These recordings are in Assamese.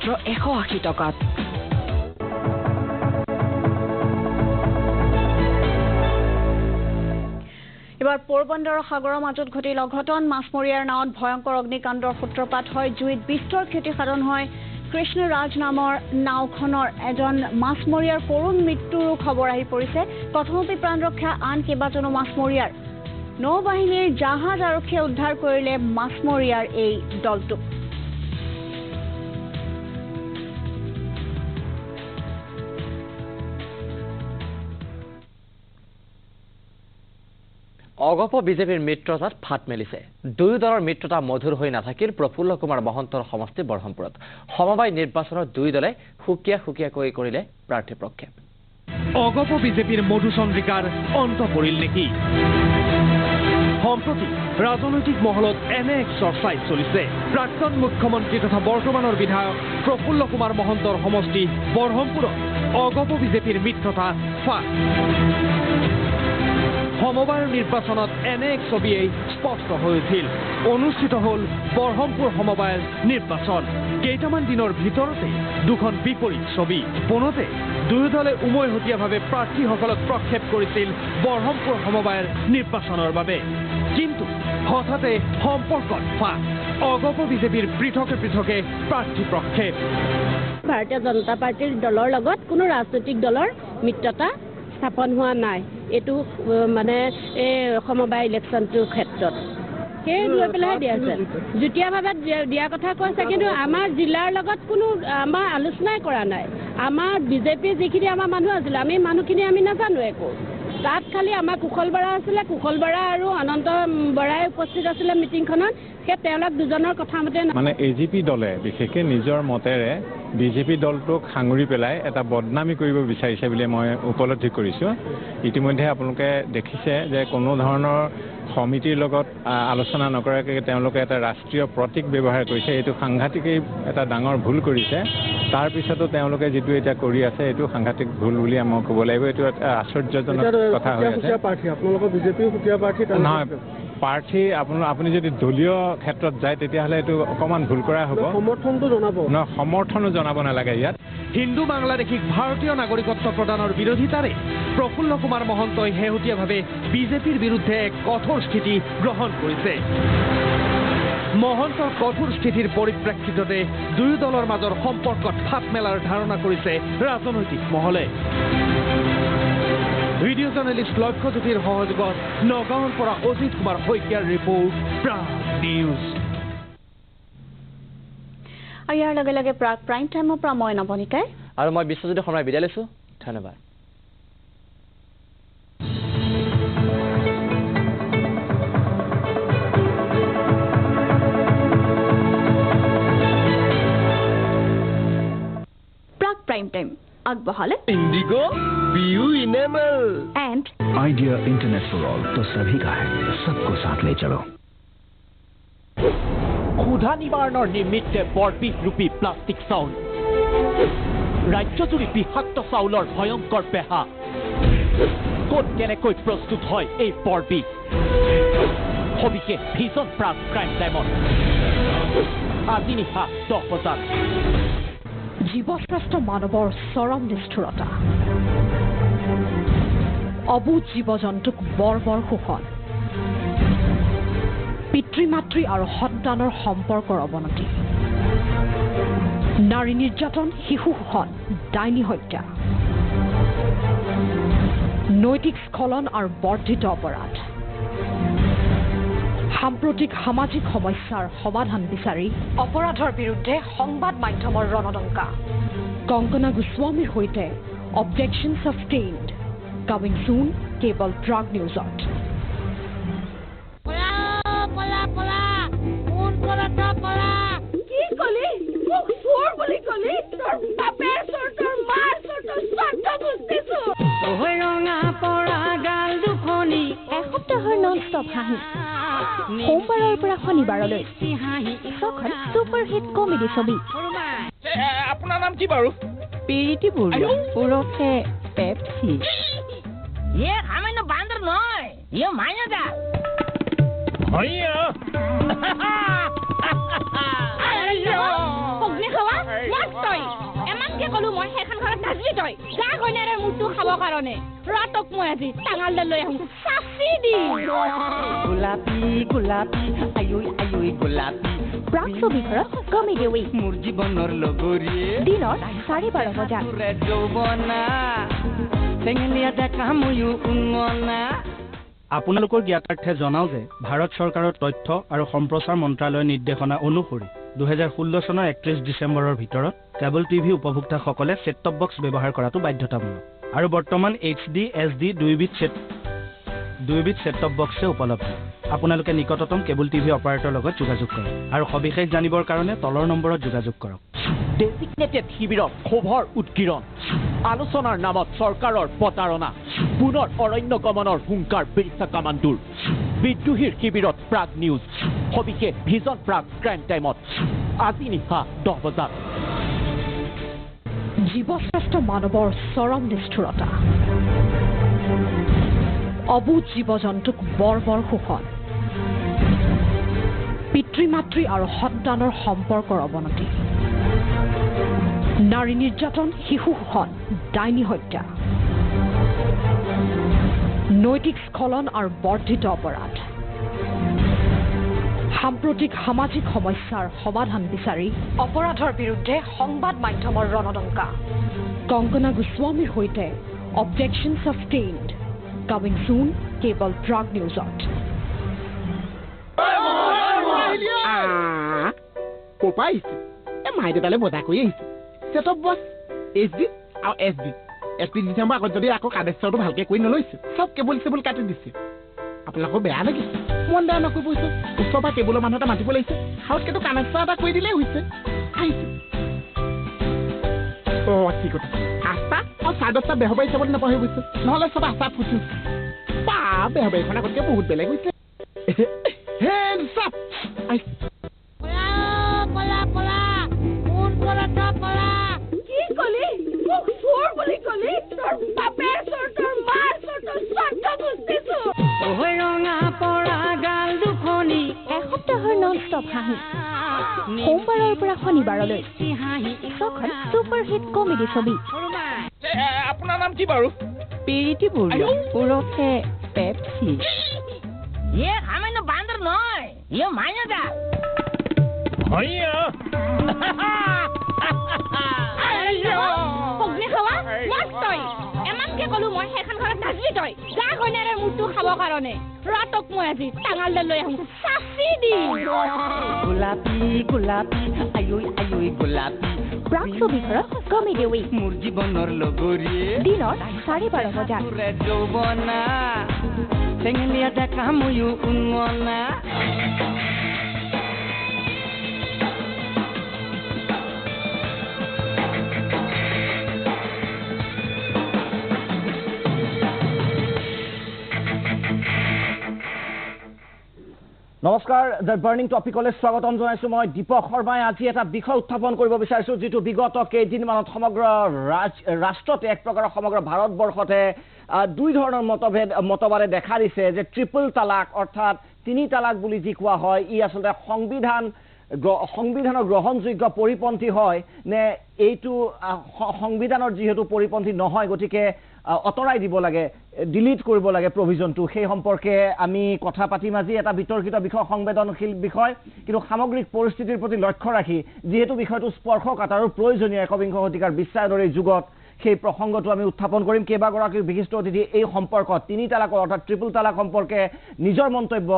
180 টকাত। এবাৰ পোৰবন্দৰৰ সাগৰৰ মাজত ঘটিল অঘটন। মাছমৰীয়াৰ নাৱত ভয়ংকৰ অগ্নিকাণ্ডৰ সূত্ৰপাত হয়। জুইত বিস্তৰ ক্ষতিসাধন হয়। কৃষ্ণৰাজ নামৰ নাওখনৰ এজন মাছমৰীয়াৰ কৰুণ মৃত্যুৰো খবৰ আহি পৰিছে। প্ৰথমতে প্ৰাণ ৰক্ষা আন কেইবাজনো মাছমৰীয়াৰ। নৌবাহিনীৰ জাহাজ আৰক্ষীয়ে উদ্ধাৰ কৰিলে মাছমৰীয়াৰ এই দলটোক। অগপ বিজেপিৰ মিত্ৰতাত ফাট মেলিছে। দুয়ো দলৰ মিত্ৰতা মধুৰ হৈ নাথাকিল প্ৰফুল্ল কুমাৰ মহন্তৰ সমষ্টি বৰহমপুৰত। সমবায় নিৰ্বাচনত দুই দলে সুকীয়াকৈ কৰিলে প্ৰাৰ্থী প্ৰক্ষেপ। অগপ বিজেপিৰ মধুচন্দ্ৰিকাৰ অন্ত পৰিল নেকি? সম্প্ৰতি ৰাজনৈতিক মহলত এনে এক চৰ্চাই চলিছে। প্ৰাক্তন মুখ্যমন্ত্ৰী তথা বৰ্তমানৰ বিধায়ক প্ৰফুল্ল কুমাৰ মহন্তৰ সমষ্টি বৰহমপুৰত অগপ বিজেপিৰ মিত্ৰতা ফাট। সমবায়ৰ নিৰ্বাচনত এনে এক ছবিয়েই স্পষ্ট হৈ উঠিল। অনুষ্ঠিত হ'ল বৰহমপুৰ সমবায়ৰ নিৰ্বাচন। কেইটামান দিনৰ ভিতৰতে দুখন বিপৰীত ছবি। পোনতে দুয়োদলে উমৈহতীয়াভাৱে প্ৰাৰ্থীসকলক প্ৰক্ষেপ কৰিছিল বৰহমপুৰ সমবায়ৰ নিৰ্বাচনৰ বাবে। কিন্তু হঠাতে সম্পৰ্কত ফাট। অগপ বিজেপিৰ পৃথকে প্ৰাৰ্থী প্ৰক্ষেপ। ভাৰতীয় জনতা পাৰ্টিৰ দলৰ লগত কোনো ৰাজনৈতিক দলৰ মিত্ৰতা স্থাপন হোৱা নাই। এইটো মানে এই সমবায় ইলেকশ্যনটোৰ ক্ষেত্ৰত সেই লৈ পেলাই দিয়া আছে। যুটীয়াভাৱে দিয়া কথা কৈছে, কিন্তু আমাৰ জিলাৰ লগত কোনো আমাৰ আলোচনাই কৰা নাই। আমাৰ বিজেপিৰ যিখিনি আমাৰ মানুহ আছিলে, আমি মানুহখিনি আমি নাজানো একো। তাত খালি আমাৰ কুশল বৰা আছিলে, কুশল বৰা আৰু অনন্ত বৰাই উপস্থিত আছিলে মিটিংখনত। সেই তেওঁলোক দুজনৰ কথা মতে মানে এজিপি দলে বিশেষকৈ নিজৰ মতেৰে বিজেপি দলটোক সাঙুৰি পেলাই এটা বদনামী কৰিব বিচাৰিছে বুলি মই উপলব্ধি কৰিছোঁ। ইতিমধ্যে আপোনালোকে দেখিছে যে কোনো ধৰণৰ সমিতিৰ লগত আলোচনা নকৰাকৈ তেওঁলোকে এটা ৰাষ্ট্ৰীয় প্ৰতীক ব্যৱহাৰ কৰিছে। এইটো সাংঘাতিকেই এটা ডাঙৰ ভুল কৰিছে। তাৰপিছতো তেওঁলোকে যিটো এতিয়া কৰি আছে এইটো সাংঘাতিক ভুল বুলি মই ক'ব লাগিব। এইটো এটা আশ্চৰ্যজনক কথা হৈ আছে। নহয়, প্ৰাৰ্থী আপুনি যদি দলীয় ক্ষেত্ৰত যায় তেতিয়াহ'লে এইটো অকণমান ভুল কৰা হ'ব। সমৰ্থনটো জনাব নহয়, সমৰ্থনো জনাব নালাগে ইয়াত। হিন্দু বাংলাদেশীক ভাৰতীয় নাগৰিকত্ব প্ৰদানৰ বিৰোধিতাৰে প্ৰফুল্ল কুমাৰ মহন্তই শেহতীয়াভাৱে বিজেপিৰ বিৰুদ্ধে এক কঠোৰ স্থিতি গ্ৰহণ কৰিছে। মহন্তৰ কঠোৰ স্থিতিৰ পৰিপ্ৰেক্ষিততে দুয়ো দলৰ মাজৰ সম্পৰ্কত ফাট মেলাৰ ধাৰণা কৰিছে ৰাজনৈতিক মহলে। ভিডিঅ' জাৰ্নেলিষ্ট লক্ষ্যজ্যোতিৰ সহযোগত নগাঁৱৰ পৰা অজিত কুমাৰ শইকীয়াৰ ৰিপৰ্ট, প্ৰাগ নিউজ। আৰু ইয়াৰ লগে লগে প্ৰাগ প্ৰাইম টাইমৰ পৰা মই নৱনীতাই আৰু মই বিশ্বজ্যোতি শৰ্মাই বিদায় লৈছোঁ। ধন্যবাদ। প্ৰাগ প্ৰাইম টাইম আগবঢ়ালে Indigo BU enamel and idea internet for all. तो सभी का है, सबको साथ ले चलो। ক্ষুধা নিবাৰণৰ নিমিত্তে বৰবিষ ৰূপী প্লাষ্টিক চাউল। ৰাজ্যজুৰি বিষাক্ত চাউলৰ ভয়ংকৰ পেহা। ক'ত কেনেকৈ প্ৰস্তুত হয় এই বৰবিষ? সবিশেষ ভিজন প্ৰাগ ক্ৰাইম টাইমত আজি নিশা 10 বজাত। জীৱশ্ৰেষ্ঠ মানৱৰ চৰম নিষ্ঠুৰতা, অবুজ জীৱ জন্তুক বৰ্বৰ শোষণ, পিতৃ মাতৃ আৰু সন্তানৰ সম্পৰ্কৰ অৱনতি, নাৰী নিৰ্যাতন, শিশু শোষণ, ডাইনী হত্যা, নৈতিক স্খলন আৰু বৰ্ধিত অপৰাধ। সাম্প্ৰতিক সামাজিক সমস্যাৰ সমাধান বিচাৰি অপৰাধৰ বিৰুদ্ধে সংবাদ মাধ্যমৰ ৰণদংকা। কংকনা গোস্বামীৰ সৈতে অবজেকশ্যন সাষ্টেইনড, কামিং সুন কেৱল প্ৰাগ নিউজত। এসপ্তাহৰ নন-ষ্টপ হাঁহি সোমবাৰৰ পৰা শনিবাৰলৈ ছখন ছুপাৰ হিট কমেডি ছবি। আপোনাৰ নাম কি বাৰু? পিৰিতি বৰুৱা ওৰফে পেপচি। সামান্য বান্দৰ নহয়, মাইনাদা। অগ্নি খাৱা মাছ তই এমানকে ক'লো মই সেইখন ঘৰত নাজবি তই যা কইনাৰে মূৰটো খাবৰ কাৰণে ৰাতক মই আজি টাঙালডাল লৈ আহোঁ চাচি দি গোলাপী গোলাপী আয়ৈ আয়ৈ গোলাপী প্ৰাক ছবিঘৰত কমেডি উইক মোৰ জীৱনৰ লগৰীয়ে দিনৰ 12:30 বজাত যৌৱনা চেঙেলীয়া ডেকা ময়ো উন্মনা আপোনালোকৰ জ্ঞাতাৰ্থে জনাও যে ভাৰত চৰকাৰৰ তথ্য আৰু সম্প্ৰচাৰ মন্ত্ৰালয়ৰ নিৰ্দেশনা অনুসৰি 2016 চনৰ 31 ডিচেম্বৰৰ ভিতৰত কেবল টিভি উপভোক্তাসকলে ছেট টপ বক্স ব্যৱহাৰ কৰাটো বাধ্যতামূলক আৰু বৰ্তমান HD SD দুইবিধ ছেট টপ বক্সে উপলব্ধ আপোনালোকে নিকটতম কেবল টিভি অপাৰেটৰৰ লগত যোগাযোগ কৰক আৰু সবিশেষ জানিবৰ কাৰণে তলৰ নম্বৰত যোগাযোগ কৰক ডেজিগনেটেড শিবিৰত ক্ষোভৰ উৎকীৰণ আলোচনাৰ নামত চৰকাৰৰ প্ৰতাৰণা পুনৰ অৰণ্য গমনৰ হুংকাৰ বিৰিছা কামাণ্ডুৰ বিদ্ৰোহীৰ শিবিৰত প্ৰাগ নিউজ সবিশেষ ভিজন প্ৰাগ ক্ৰাইম টাইমত আজি নিশা 10 বজাত জীৱশ্ৰেষ্ঠ মানৱৰ চৰম নিষ্ঠুৰতা অবুজ জীৱ জন্তুক বৰ্বৰ শোষণ পিতৃ মাতৃ আৰু সন্তানৰ সম্পৰ্কৰ অৱনতি নাৰী নিৰ্যাতন শিশু শোষণ ডাইনী হত্যা নৈতিক স্খলন আৰু বৰ্ধিত অপৰাধ সাম্প্ৰতিক সামাজিক সমস্যাৰ সমাধান বিচাৰি অপৰাধৰ বিৰুদ্ধে সংবাদ মাধ্যমৰ ৰণদংকা কংকনা গোস্বামীৰ সৈতে objection সাষ্টেইনড coming soon cable Prag নিউজত কোপাইছে এ মাই দেউতালে বজাৰ কৰি আহিছে ছেটপ বক্স HD আৰু SD 31 ডিচেম্বৰ আগত যদি আকৌ কানেকশ্যনটো ভালকে কৰি নলৈছে চব কেবল চেবল কাটি দিছে আপোনালোকৰ বেয়া লাগিছে মন বেয়া নকৰিব হৈছে ওচৰৰ পৰা কেবলৰ মানুহ এটা মাতিব লাগিছে হাউচকেতো কানেকশ্যন এটা কৰি দিলেই হৈছে আহিছে ঠিক কথা আস্তা আৰু চাৰ্ডত বেহবাৰী চাবলৈ নাপাহৰি গৈছে নহ'লে চব আস্তা ফুটি পা বেহবাৰীখন আগতকৈ বহুত বেলেগ হৈছে হেণ্ডছ আপ আহিছে এসপ্তাহৰ নন-ষ্টপ হাঁহি সোমবাৰৰ পৰা শনিবাৰলৈ ছখন ছুপাৰহিট কমেডি ছবি আপোনাৰ নাম কি বাৰু পিৰিতি বৰুৱা ওৰফে পেপচি সামান্য বান্দৰ নহয় মাইনাদা অগ্নি খাৱা মাছ তই এমানকে ক'লো মই সেইখন ঘৰত নাজবি তই যা কইনাৰে মূৰটো খাবৰ কাৰণে ৰাতক মই আজি টাঙালডাল লৈ আহোঁ চাচি দি গোলাপী গোলাপী আয়ৈ আয়ৈ গোলাপী প্ৰাক ছবিঘৰত কমেডি উইক মোৰ জীৱনৰ লগৰীয়ে দিনৰ 12:30 বজাত যৌৱনা চেঙেলীয়া ডেকা ময়ো উন্মনা নমস্কাৰ দ্য বাৰ্নিং টপিকলৈ স্বাগতম জনাইছোঁ মই দীপক শৰ্মাই আজি এটা বিষয় উত্থাপন কৰিব বিচাৰিছোঁ যিটো বিগত কেইদিনমানত সমগ্ৰ ৰাষ্ট্ৰতে এক প্ৰকাৰৰ সমগ্ৰ ভাৰতবৰ্ষতে দুই ধৰণৰ মতবাদে দেখা দিছে যে ট্ৰিপল তালাক অৰ্থাৎ 3 তালাক বুলি যি কোৱা হয় ই আচলতে সংবিধানৰ গ্ৰহণযোগ্য পৰিপন্থী হয় নে এইটো সংবিধানৰ যিহেতু পৰিপন্থী নহয় গতিকে অতৰাই দিব লাগে ডিলিট কৰিব লাগে প্ৰভিজনটো সেই সম্পৰ্কে আমি কথা পাতিম আজি এটা বিতৰ্কিত বিষয় সংবেদনশীল বিষয় কিন্তু সামগ্ৰিক পৰিস্থিতিৰ প্ৰতি লক্ষ্য ৰাখি যিহেতু বিষয়টো স্পৰ্শকাতৰ প্ৰয়োজনীয় একবিংশ শতিকাৰ বিশ্বায়নৰ এই যুগত সেই প্ৰসংগটো আমি উত্থাপন কৰিম কেইবাগৰাকী বিশিষ্ট অতিথি এই সম্পৰ্কত 3 তালাক অৰ্থাৎ ট্ৰিপল তালাক সম্পৰ্কে নিজৰ মন্তব্য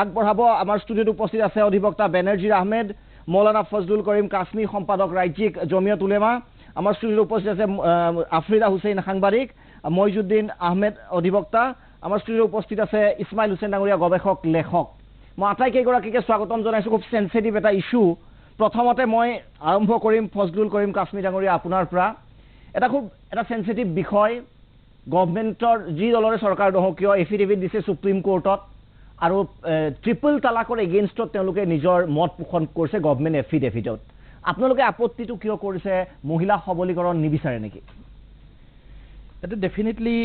আগবঢ়াব আমাৰ ষ্টুডিঅ'ত উপস্থিত আছে অধিবক্তা বেনাৰ্জিৰ আহমেদ মৌলানা ফজলুল কৰিম কাশ্মীৰ সম্পাদক ৰাজ্যিক জমিয়ত উলেমা আমাৰ ষ্টুডিঅ'ত উপস্থিত আছে আফ্ৰিদা হুছেইন সাংবাদিক মইজুদ্দিন আহমেদ অধিবক্তা আমাৰ ষ্টুডিঅ'ত উপস্থিত আছে ইছমাইল হুছেইন ডাঙৰীয়া গৱেষক লেখক মই আটাইকেইগৰাকীকে স্বাগতম জনাইছোঁ খুব চেনচিটিভ এটা ইছ্যু প্ৰথমতে মই আৰম্ভ কৰিম ফজলুল কৰিম কাশ্মীৰ ডাঙৰীয়া আপোনাৰ পৰা এটা চেনচিটিভ বিষয় গভৰ্ণমেণ্টৰ যি দলৰে চৰকাৰ নহওক কিয় এফিডেভিট দিছে সুপ্ৰিম কোৰ্টত আৰু ট্ৰিপল তালাকৰ এগেইনষ্টত তেওঁলোকে নিজৰ মত পোষণ কৰিছে গভৰ্ণমেণ্ট এফিডেভিটত আপোনালোকে আপত্তিটো কিয় কৰিছে মহিলা সবলীকৰণ নিবিচাৰে নেকি এটা ডেফিনেটলি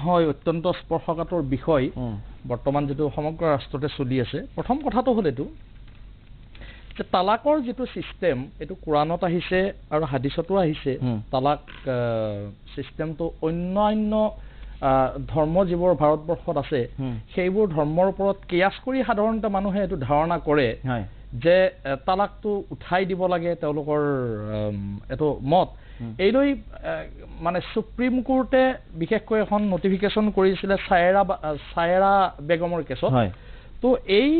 হয় অত্যন্ত স্পৰ্শকাতৰ বিষয় বৰ্তমান যেটো সমগ্ৰ ৰাষ্ট্ৰতে চলি আছে প্ৰথম কথাটো হ'ল এটো যে তালাকৰ যিটো ছিষ্টেম এইটো কোৰাণত আহিছে আৰু হাদিছতো আহিছে তালাক ছিষ্টেমটো অন্যান্য ধৰ্ম যিবোৰ ভাৰতবৰ্ষত আছে সেইবোৰ ধৰ্মৰ ওপৰত কিয়াছ কৰি সাধাৰণতে মানুহে এইটো ধাৰণা কৰে যে তালাকটো উঠাই দিব লাগে তেওঁলোকৰ এইটো মত এইলৈ মানে সুপ্ৰিম কোৰ্টে বিশেষকৈ এখন নটিফিকেশ্যন কৰিছিলে ছায়েৰা বেগমৰ কেছত তো এই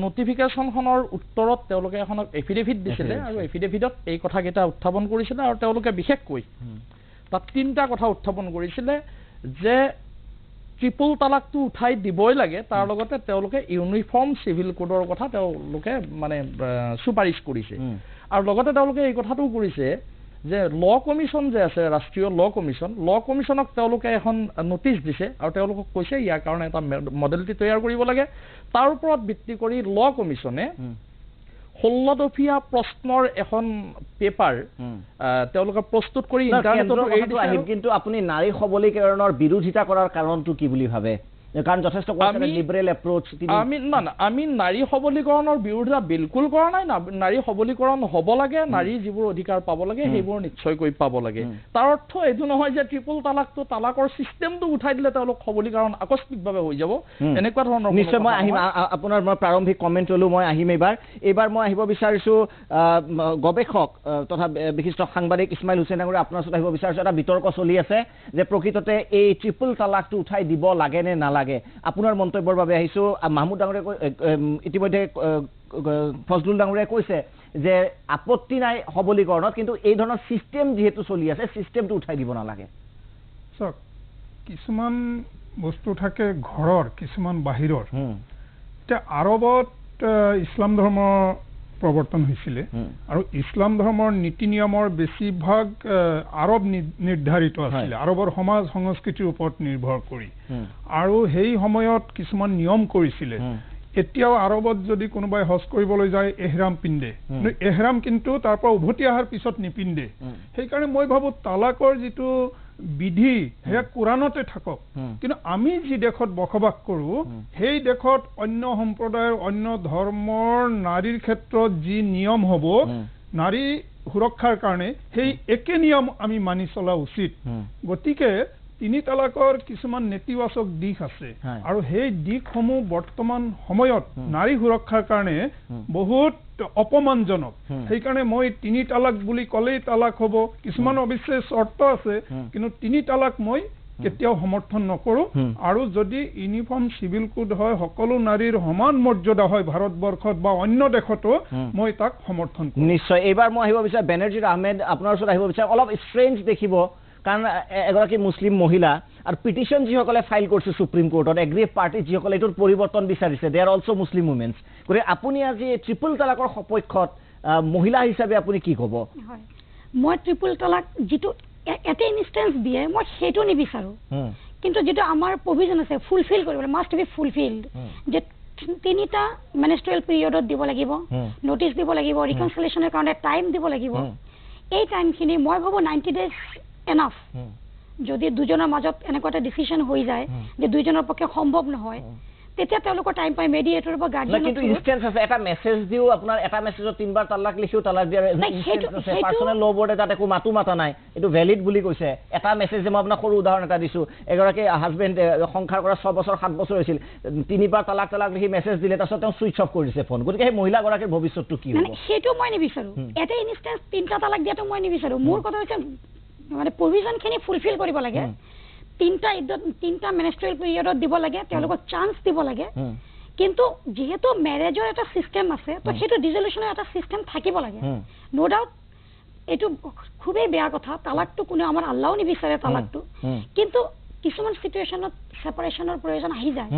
নটিফিকেশ্যনখনৰ উত্তৰত তেওঁলোকে এখন এফিডেভিট দিছিলে আৰু এফিডেভিটত এই কথাকেইটা উত্থাপন কৰিছিলে আৰু তেওঁলোকে বিশেষকৈ তাত 3টা কথা উত্থাপন কৰিছিলে যে ট্ৰিপল তালাকটো উঠাই দিবই লাগে তাৰ লগতে তেওঁলোকে ইউনিফৰ্ম চিভিল কোডৰ কথা তেওঁলোকে মানে সুপাৰিশ কৰিছে আৰু লগতে তেওঁলোকে এই কথাটো কৰিছে যে ল কমিশ্যন যে আছে ৰাষ্ট্ৰীয় ল কমিশ্যনক তেওঁলোকে এখন নটিচ দিছে আৰু তেওঁলোকক কৈছে ইয়াৰ কাৰণে এটা মডেলিটি তৈয়াৰ কৰিব লাগে তাৰ ওপৰত ভিত্তি কৰি ল কমিশ্যনে 16 দফীয়া প্ৰশ্নৰ এখন পেপাৰ তেওঁলোকে প্ৰস্তুত কৰি ইণ্টাৰনেটত আহিব কিন্তু আপুনি নাৰী সবলীকৰণৰ বিৰোধিতা কৰাৰ কাৰণটো কি বুলি ভাবে কাৰণ যথেষ্ট লিবাৰেল এপ্ৰোচ আমি নাৰী সবলীকৰণৰ বিৰোধিতা বিলকুল কৰা নাই নাৰী সবলীকৰণ হ'ব লাগে নাৰী যিবোৰ অধিকাৰ পাব লাগে সেইবোৰ নিশ্চয়কৈ পাব লাগে তাৰ অৰ্থ এইটো নহয় যে ট্ৰিপল তালাকটো তালাকৰ ছিষ্টেমটো উঠাই দিলে তেওঁলোক সবলীকৰণ আকস্মিকভাৱে হৈ যাব এনেকুৱা ধৰণৰ নিশ্চয় মই আহিম আপোনাৰ মই প্ৰাৰম্ভিক কমেণ্ট ল'লো মই আহিম এইবাৰ মই আহিব বিচাৰিছোঁ গৱেষক তথা বিশিষ্ট সাংবাদিক ইছমাইল হুছেইন ডাঙৰীয়া আপোনাৰ ওচৰত আহিব বিচাৰিছোঁ এটা বিতৰ্ক চলি আছে যে প্ৰকৃততে এই ট্ৰিপল তালাকটো উঠাই দিব লাগে নে নালাগে আপোনাৰ মন্তব্যৰ বাবে আহিছোঁ মাহমুদ ডাঙৰীয়াই ইতিমধ্যে ফজলুল ডাঙৰীয়াই কৈছে যে আপত্তি নাই সবলীকৰণত কিন্তু এই ধৰণৰ ছিষ্টেম যিহেতু চলি আছে ছিষ্টেমটো উঠাই দিব নালাগে চাওক কিছুমান বস্তু থাকে ঘৰৰ কিছুমান বাহিৰৰ এতিয়া আৰবত ইছলাম ধৰ্ম প্ৰৱৰ্তন হৈছিলে আৰু ইছলাম ধৰ্মৰ নীতি নিয়মৰ বেছিভাগ আৰব নিৰ্ধাৰিত আছিলে আৰবৰ সমাজ সংস্কৃতিৰ ওপৰত নিৰ্ভৰ কৰি আৰু সেই সময়ত কিছুমান নিয়ম কৰিছিলে এতিয়াও আৰবত যদি কোনোবাই হজ কৰিবলৈ যায় এহৰাম পিন্ধে এহৰাম কিন্তু তাৰ পৰা উভতি অহাৰ পিছত নিপিন্ধে সেইকাৰণে মই ভাবো তালাকৰ যিটো বিধি সেয়া কোৰাণতে থাকক কিন্তু আমি যি দেশত বসবাস কৰোঁ সেই দেশত অন্য সম্প্ৰদায়ৰ অন্য ধৰ্মৰ নাৰীৰ ক্ষেত্ৰত যি নিয়ম হ'ব নাৰী সুৰক্ষাৰ কাৰণে সেই একে নিয়ম আমি মানি চলা উচিত গতিকে 3 তালাকৰ কিছুমান নেতিবাচক দিশ আছে আৰু সেই দিশসমূহ বৰ্তমান সময়ত নাৰী সুৰক্ষাৰ কাৰণে বহুত অপমানজনক সেইকাৰণে মই 3 তালাক বুলি ক'লেই তালাক হ'ব কিছুমান অৱশ্যে চৰ্ত আছে কিন্তু 3 তালাক মই কেতিয়াও সমৰ্থন নকৰোঁ আৰু যদি ইউনিফৰ্ম চিভিল কোড হয় সকলো নাৰীৰ সমান মৰ্যাদা হয় ভাৰতবৰ্ষত বা অন্য দেশতো মই তাক সমৰ্থন কৰোঁ নিশ্চয় এইবাৰ মই আহিব বিচাৰোঁ বেনাৰ্জীৰ আহমেদ আপোনাৰ ওচৰত আহিব বিচাৰোঁ অলপ ষ্ট্ৰেঞ্জ দেখিব কাৰণ এগৰাকী মুছলিম মহিলা আৰু পিটিশ্যন যিসকলে ফাইল কৰিছে সুপ্ৰিম কোৰ্টত এগ্ৰি পাৰ্টি যিসকলে এইটোৰ পৰিৱৰ্তন বিচাৰিছে দে আৰ অলছ' মুছলিম উমেন্স গতিকে আপুনি আজি ট্ৰিপল তালাকৰ সপক্ষত মহিলা হিচাপে আপুনি কি ক'ব মই ট্ৰিপল তালাক যিটো এটা ইনষ্টেন্স দিয়ে মই সেইটো নিবিচাৰোঁ কিন্তু যিটো আমাৰ প্ৰভিজন আছে ফুলফিল কৰিবলৈ মাষ্ট বি ফুলফিল্ড যে 3টা মেনেষ্ট্ৰুৱেল পিৰিয়ডত দিব লাগিব নটিচ দিব লাগিব ৰিকনচিলিয়েশ্যনৰ কাৰণে টাইম দিব লাগিব এই টাইমখিনি মই ভাবোঁ 90 ডেজ এনাফ যদি দুজনৰ মাজত এনেকুৱা এটা ডিচিশ্যন হৈ যায় যে দুইজনৰ পক্ষে সম্ভৱ নহয় তেতিয়া তেওঁলোকৰ টাইম পায় মেডিয়েটৰ বা গাৰ্ডিয়ান কিন্তু ইনষ্টেন্স আছে এটা মেছেজ দিও আপোনাৰ এটা মেছেজত 3বাৰ তালাক লিখিও তালাক দিয়াৰ পাৰ্চনেল ল বৰ্ডে তাত একো মাতা নাই এইটো ভ্যালিড বুলি কৈছে এটা মেছেজ যে মই আপোনাক সৰু উদাহৰণ এটা দিছোঁ এগৰাকী হাজবেণ্ড সংসাৰ কৰা 6 বছৰ 7 বছৰ হৈছিল 3বাৰ তালাক লিখি মেছেজ দিলে তাৰপিছত তেওঁ সুইচ অফ কৰি দিছে ফোন গতিকে সেই মহিলাগৰাকীৰ ভৱিষ্যতটো কি হ'ব সেইটো মই নিবিচাৰোঁ এটা ইনষ্টেন্স 3টা তালাক দিয়াটো মই নিবিচাৰোঁ মোৰ কথা হৈছে মানে প্ৰভিজনখিনি ফুলফিল কৰিব লাগে 3টা মেনেষ্ট্ৰুৱেল পিৰিয়ডত দিব লাগে তেওঁলোকক চান্স দিব লাগে কিন্তু যেহেতু মেৰেজৰ এটা সিস্টেম আছে তো সেইটো ডিজলিউশনৰ এটা সিস্টেম থাকিব লাগে নো ডাউট এটো খুবেই বেয়া কথা তালাকটো কোনো আমাৰ আল্লাহও নিবিচাৰে তালাকটো কিন্তু কিছুমান সিচুৱেচনত সেপাৰেশনৰ প্ৰয়োজন আহি যায়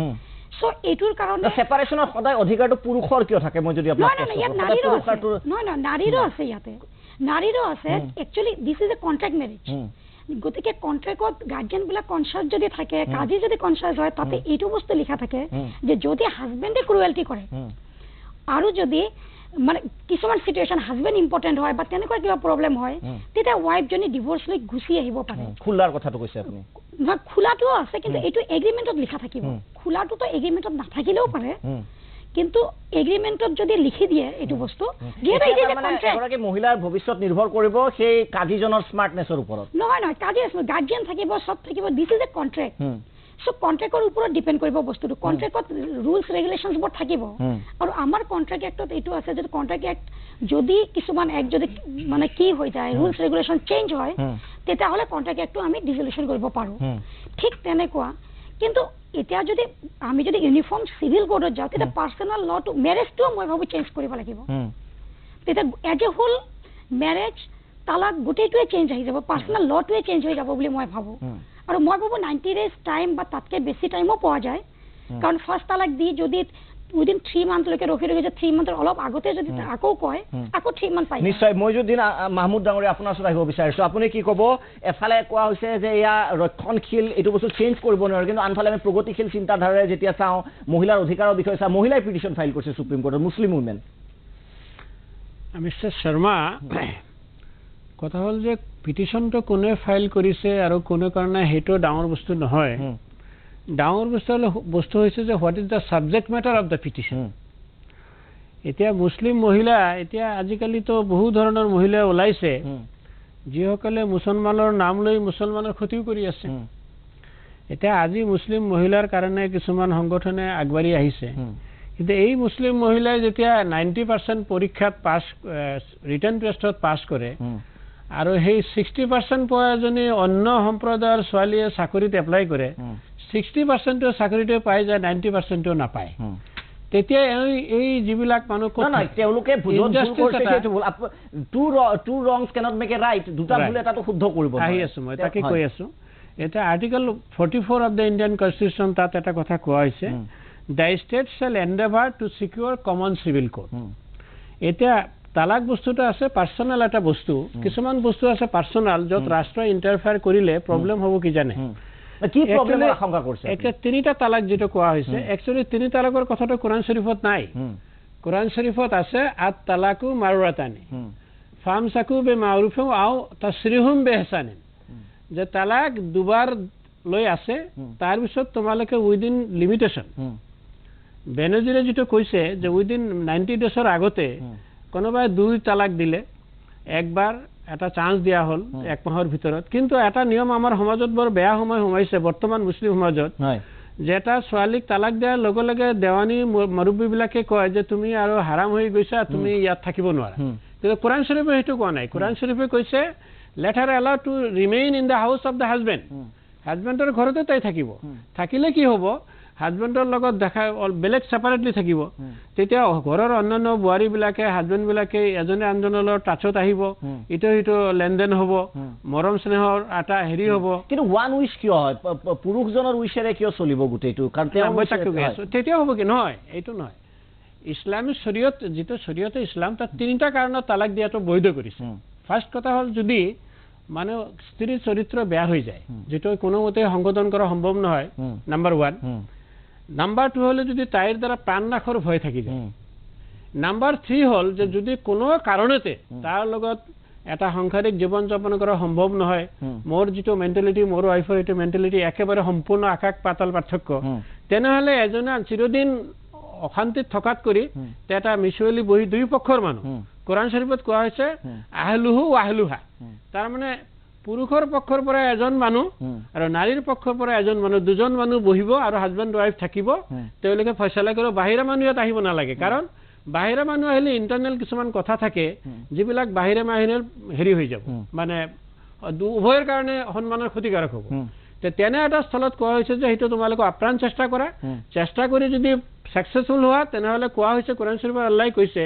সো এটোৰ কাৰণে সেপাৰেশনৰ সদায় অধিকাৰটো পুৰুষৰ কিয় থাকে মই যদি আপোনাক নাৰীৰো আছে ইয়াতে নাৰীৰো আছে actually this is a contract marriage গতিকে কন্ট্ৰাক্টত গাৰ্ডিয়ানবিলাক কনসাস যদি থাকে কাজী যদি কনসাস হয় তাতে এইটো বস্তু লিখা থাকে যে যদি হাজবেণ্ডে ক্ৰুৱেলটি কৰে আৰু যদি মানে কিছুমান সিচুৱেচন হাজবেণ্ড ইম্পৰ্টেন্ট হয় বা তেনেকুৱা কিবা প্ৰবলেম হয় তেতিয়া ওয়াইফ জনী ডিভোৰ্স লৈ গুছি আহিব পাৰে খোলাৰ কথাটো কৈছে আপুনি খোলাটো আছে কিন্তু এইটো এগ্ৰিমেন্টত লিখা থাকিব খোলাটো তো এগ্ৰিমেন্টত নাথাকিলেও পাৰে কিন্তু এগ্ৰিমেণ্টত যদি লিখি দিয়ে এইটো বস্তু যিহেতু ইট ইজ এ কন্ট্ৰাক্ট এগৰাকী মহিলাৰ ভৱিষ্যত নিৰ্ভৰ কৰিব সেই কাজীজনৰ স্মাৰ্টনেছৰ ওপৰত নহয় কাজী গাৰ্ডিয়ান থাকিব সব থাকিব this is a contract so কন্ট্ৰাক্টৰ ওপৰত ডিপেন্ড কৰিব বস্তুটো কন্ট্ৰাক্টত ৰুলছ ৰেগুলেশনছ বোৰ থাকিব আৰু আমাৰ কন্ট্ৰাক্ট এক্টত এইটো আছে যে কন্ট্ৰাক্ট এক্ট যদি কিছুমান এক যদি মানে কি হৈ যায় ৰুলছ ৰেগুলেশন চেঞ্জ হয় তেতিয়াহ'লে কন্ট্ৰাক্ট এক্টটো আমি ডিজলিউশন কৰিব পাৰো ঠিক তেনেকুৱা কিন্তু এতিয়া যদি আমি যদি ইউনিফৰ্ম সিভিল কোডত যাওঁ তেতিয়া পাৰ্সোনাল ল টু মেৰেজটো মই ভাবো চেঞ্জ কৰিব লাগিব তেতিয়া এজ এ হোল মেৰেজ তালাক গোটেইটোৱে চেঞ্জ হৈ যাব পাৰ্সোনাল লটোৱে চেঞ্জ হৈ যাব বুলি মই ভাবো আৰু মই ভাবো 90 ডেজ টাইম বা তাতকে বেছি টাইমও পোৱা যায় কাৰণ ফাৰ্ষ্ট তালাক দি যদি উইদিন 3 মান্থ লৈকে ৰখি যে 3 মান্থৰ অলপ আগতে যদি আকৌ কয় আকৌ 3 মান্থ পাই নিশ্চয় মইজুদ্দিন মাহমুদ ডাঙৰীয়া আপোনাৰ ওচৰত আহিব বিচাৰিছো আপুনি কি ক'ব এফালে কোৱা হৈছে যে এয়া ৰক্ষণশীল এইটো বস্তু চেঞ্জ কৰিব নোৱাৰে কিন্তু আনফালে আমি প্ৰগতিশীল চিন্তাধাৰাৰে যেতিয়া চাওঁ মহিলাৰ অধিকাৰৰ বিষয়ে চাওঁ মহিলাই পিটিশ্যন ফাইল কৰিছে সুপ্ৰিম কোৰ্টত মুছলিম উইমেন মিষ্টাৰ শৰ্মা কথা হ'ল যে পিটিশ্যনটো কোনে ফাইল কৰিছে আৰু কোনে কাৰণে সেইটো ডাঙৰ বস্তু নহয় ডাঙৰ বস্তু হৈছে যে what is the subject matter of the petition এতিয়া মুছলিম মহিলা এতিয়া আজিকালিতো বহু ধৰণৰ মহিলা ওলাইছে যিসকলে মুছলমানৰ নাম লৈ মুছলমানৰ ক্ষতিও কৰি আছে এতিয়া আজি মুছলিম মহিলাৰ কাৰণে কিছুমান সংগঠনে আগবাঢ়ি আহিছে কিন্তু এই মুছলিম মহিলাই যেতিয়া 90% পৰীক্ষাত পাছ ৰিটেন টেষ্টত পাছ কৰে আৰু সেই 60% পোৱা এজনী অন্য সম্প্ৰদায়ৰ ছোৱালীয়ে চাকৰিত এপ্লাই কৰে 60% চাকৰিটো পাই যায় 90% নাপায় তেতিয়া এই যিবিলাক মানুহ তেওঁলোকে two wrongs cannot make a right দুটা ভুল এটাটো শুদ্ধ কৰিব আহি আছো মই তাকে কৈ আছো এটা article 44 of the Indian constitution তাত এটা কথা কোৱা হৈছে the state shall endeavour to secure common civil code এটা তালাক বস্তুটো আছে পাৰ্সোনাল এটা বস্তু কিছুমান বস্তু আছে পাৰ্সোনাল যত ৰাষ্ট্ৰই ইন্টাৰফেয়াৰ কৰিলে প্ৰব্লেম হ'ব কি জানে কি প্ৰব্লেমৰ আশংকা কৰিছে এটা তিনিটা তালাক যেটো কোৱা হৈছে একচুয়ালি তিনি তালাকৰ কথাটো কোৰাণ শৰীফত নাই কোৰাণ শৰীফত আছে আত তালাকু মাৰুৰাতানি ফামসাকু বিমাৰুফিন আও তাসৰিহুম বিহসানিন যে তালাক দুবাৰ লৈ আছে তাৰ পিছত তোমালোকে উইদিন লিমিটেশন বেনজিৰে যেটো কৈছে যে উইদিন 90 ডেছৰ আগতে কোনোবাই দুই তালাক দিলে একবাৰ এটা চান্স দিয়া হল এক মাহৰ ভিতৰত কিন্তু এটা নিয়ম আমাৰ সমাজত বৰ বেয়া সময় সোমাইছে বৰ্তমান মুছলিম সমাজত যেটা ছোৱালীক তালাক দিয়াৰ লগে লগে দেৱানী মুৰব্বী বিলাকে কয় যে তুমি আৰু হাৰাম হৈ গৈছা তুমি ইয়াত থাকিব নোৱাৰা কিন্তু কোৰাণ শৰীফে সেইটো কোৱা নাই কোৰাণ শৰীফে কৈছে let her allow to remain in the house of the husband হাজবেণ্ডৰ ঘৰতে তাই থাকিব থাকিলে কি হ'ব হাজবেণ্ডৰ লগত দেখা বেলেগ সেপাৰেটলি থাকিব তেতিয়া ঘৰৰ অন্যান্য বুৱাৰী বিলাকে হাজবেণ্ড বিলাকে এজনে আনজনৰ টাচত আহিব ইটো লেনদেন হ'ব মৰম স্নেহৰ এটা হেৰি হ'ব কিন্তু ওৱান উইচ কিয় হয় পুৰুষজনৰ উইচেৰে কিয় চলিব গোটেইটো কাৰণ তেতিয়া হ'ব কি নহয় এইটো নহয় ইছলামী শৰীয়ত যেটো শৰীয়তে ইছলাম তাত তিনিটা কাৰণত তালাক দিয়াটো বৈধ কৰিছে ফাৰ্ষ্ট কথা হ'ল যদি মানে স্ত্ৰীৰ চৰিত্ৰ বেয়া হৈ যায় যেটো কোনোমতে সংশোধন কৰা সম্ভৱ নহয় নাম্বাৰ 1 নাম্বাৰ 2 হলে যদি তাইৰ দ্বাৰা প্ৰাণনাশৰ ভয় থাকি যায় নাম্বাৰ 3 হল যে যদি কোনো কাৰণতে তাৰ লগত এটা সাংসাৰিক জীৱন যাপন কৰা সম্ভৱ নহয় মোৰ যেটো মেন্টালিটি মোৰ ওয়াইফৰ এটো মেন্টালিটি একেবাৰে সম্পূৰ্ণ আকাশ পাতাল পাৰ্থক্য তেনেহলে এজনে চিৰদিন অশান্তিত থকাত কৰি এটা মিছুৱেলি বহি দুই পক্ষৰ মানুহ কোৰাণ শৰীফত কোৱা হৈছে আহলুহু ওয়াহলুহা তাৰ মানে পুৰুষৰ পক্ষৰ পৰা এজন মানুহ আৰু নাৰীৰ পক্ষৰ পৰা এজন মানুহ দুজন মানুহ বহিব আৰু হাজবেণ্ড ওয়াইফ থাকিব তেওঁলোকে ফয়সালা কৰিব বাহিৰা মানুহ ইয়াত আহিব নালাগে কাৰণ বাহিৰা মানুহ আহিলে ইন্টাৰনেল কিছুমান কথা থাকে যিবিলাক বাহিৰা মানুহৰ হেৰি হৈ যাব মানে উভয়ৰ কাৰণে সন্মানৰ ক্ষতিকাৰক হ'ব তেনে এটা স্থলত কোৱা হৈছে যে সেইটো তোমালোকে আপ্ৰাণ চেষ্টা কৰি যদি সাকসেসফুল হোৱা তেনেহলে কোৱা হৈছে কোৰাণ শৰীফত আল্লাহ কৈছে